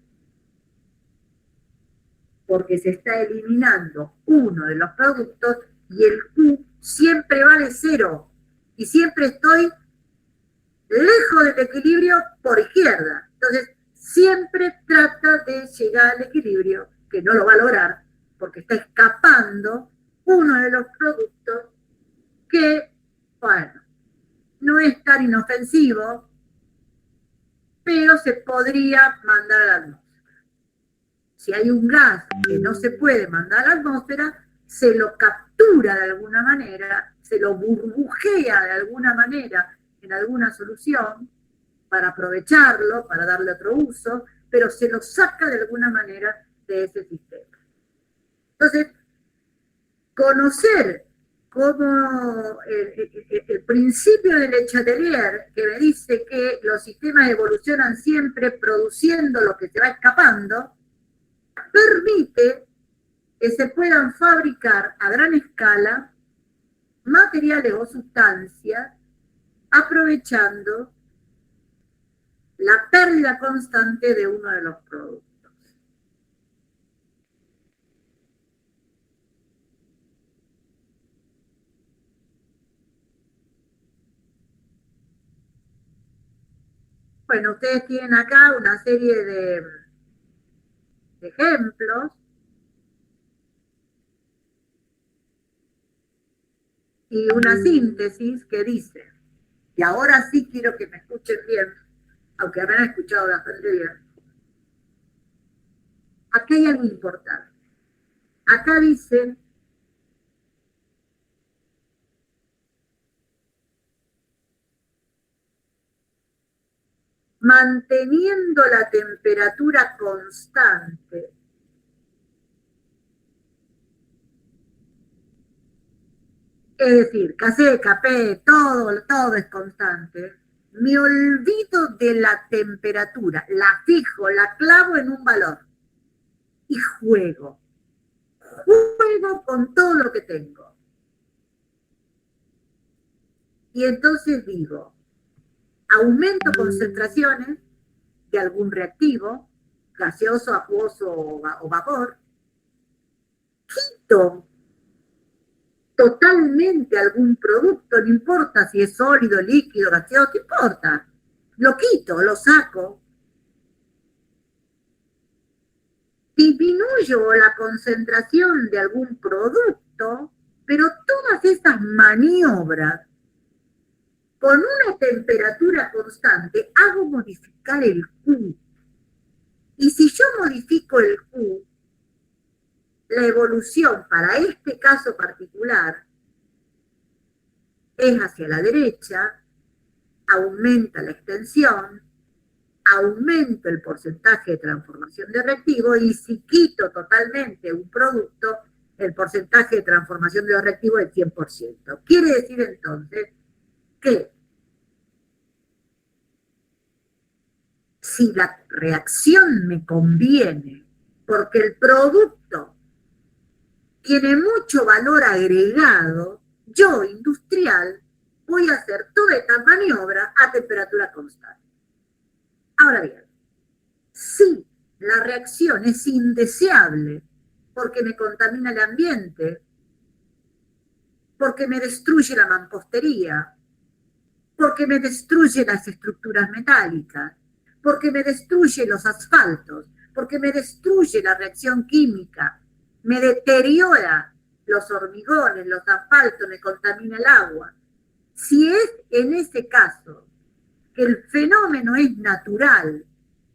Porque se está eliminando uno de los productos y el Q siempre vale 0. Y siempre estoy lejos del equilibrio por izquierda. Entonces, siempre trata de llegar al equilibrio, que no lo va a lograr, porque está escapando uno de los productos que, bueno, no es tan inofensivo, pero se podría mandar a la atmósfera. Si hay un gas que no se puede mandar a la atmósfera, se lo captura de alguna manera, se lo burbujea de alguna manera en alguna solución para aprovecharlo, para darle otro uso, pero se lo saca de alguna manera de ese sistema. Entonces, conocer como el principio de Le Chatelier, que me dice que los sistemas evolucionan siempre produciendo lo que se va escapando, permite que se puedan fabricar a gran escala materiales o sustancias aprovechando la pérdida constante de uno de los productos. Bueno, ustedes tienen acá una serie de ejemplos y una síntesis que dice, y ahora sí quiero que me escuchen bien, aunque me han escuchado bastante bien, acá hay algo importante. Acá dice manteniendo la temperatura constante. Es decir, café, café, todo es constante. Me olvido de la temperatura, la fijo, la clavo en un valor y juego con todo lo que tengo. Y entonces digo, aumento concentraciones de algún reactivo, gaseoso, acuoso o vapor, quito totalmente algún producto, no importa si es sólido, líquido, gaseoso, no importa. Lo quito, lo saco. Disminuyo la concentración de algún producto, pero todas estas maniobras, con una temperatura constante, hago modificar el Q. Y si yo modifico el Q, la evolución para este caso particular es hacia la derecha, aumenta la extensión, aumento el porcentaje de transformación de reactivo y si quito totalmente un producto, el porcentaje de transformación de los reactivos es 100%. Quiere decir entonces que si la reacción me conviene porque el producto tiene mucho valor agregado, yo, industrial, voy a hacer toda esta maniobra a temperatura constante. Ahora bien, si la reacción es indeseable porque me contamina el ambiente, porque me destruye la mampostería, porque me destruye las estructuras metálicas, porque me destruye los asfaltos, porque me destruye la reacción química, me deteriora los hormigones, los asfaltos, me contamina el agua. Si es en ese caso que el fenómeno es natural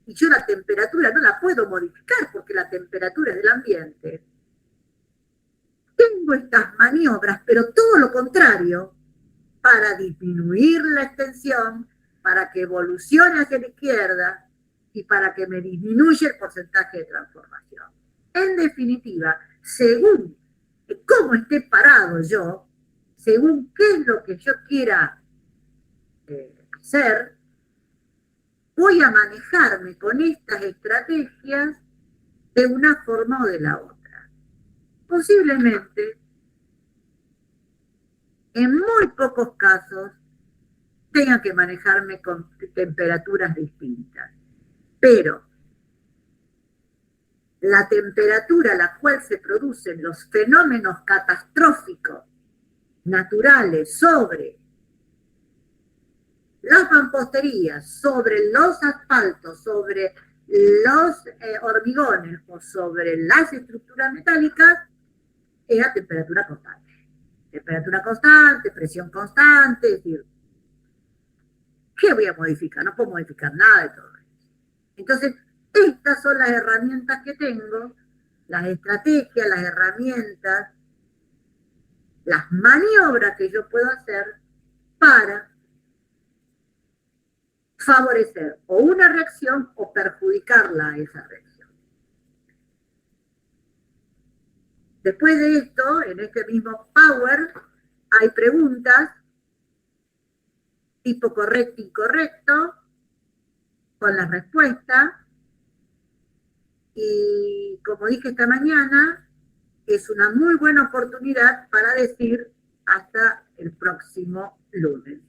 y yo la temperatura no la puedo modificar porque la temperatura es del ambiente, tengo estas maniobras, pero todo lo contrario, para disminuir la extensión, para que evolucione hacia la izquierda y para que me disminuya el porcentaje de transformación. En definitiva, según cómo esté parado yo, según qué es lo que yo quiera hacer, voy a manejarme con estas estrategias de una forma o de la otra. Posiblemente, en muy pocos casos, tenga que manejarme con temperaturas distintas. Pero la temperatura a la cual se producen los fenómenos catastróficos naturales sobre las mamposterías, sobre los asfaltos, sobre los hormigones o sobre las estructuras metálicas, es a temperatura constante. Temperatura constante, presión constante, es decir, ¿qué voy a modificar? No puedo modificar nada de todo eso. Entonces, estas son las herramientas que tengo, las estrategias, las herramientas, las maniobras que yo puedo hacer para favorecer o una reacción o perjudicarla a esa reacción. Después de esto, en este mismo Power, hay preguntas tipo correcto, incorrecto, con la respuesta. Y como dije esta mañana, es una muy buena oportunidad para decir hasta el próximo lunes.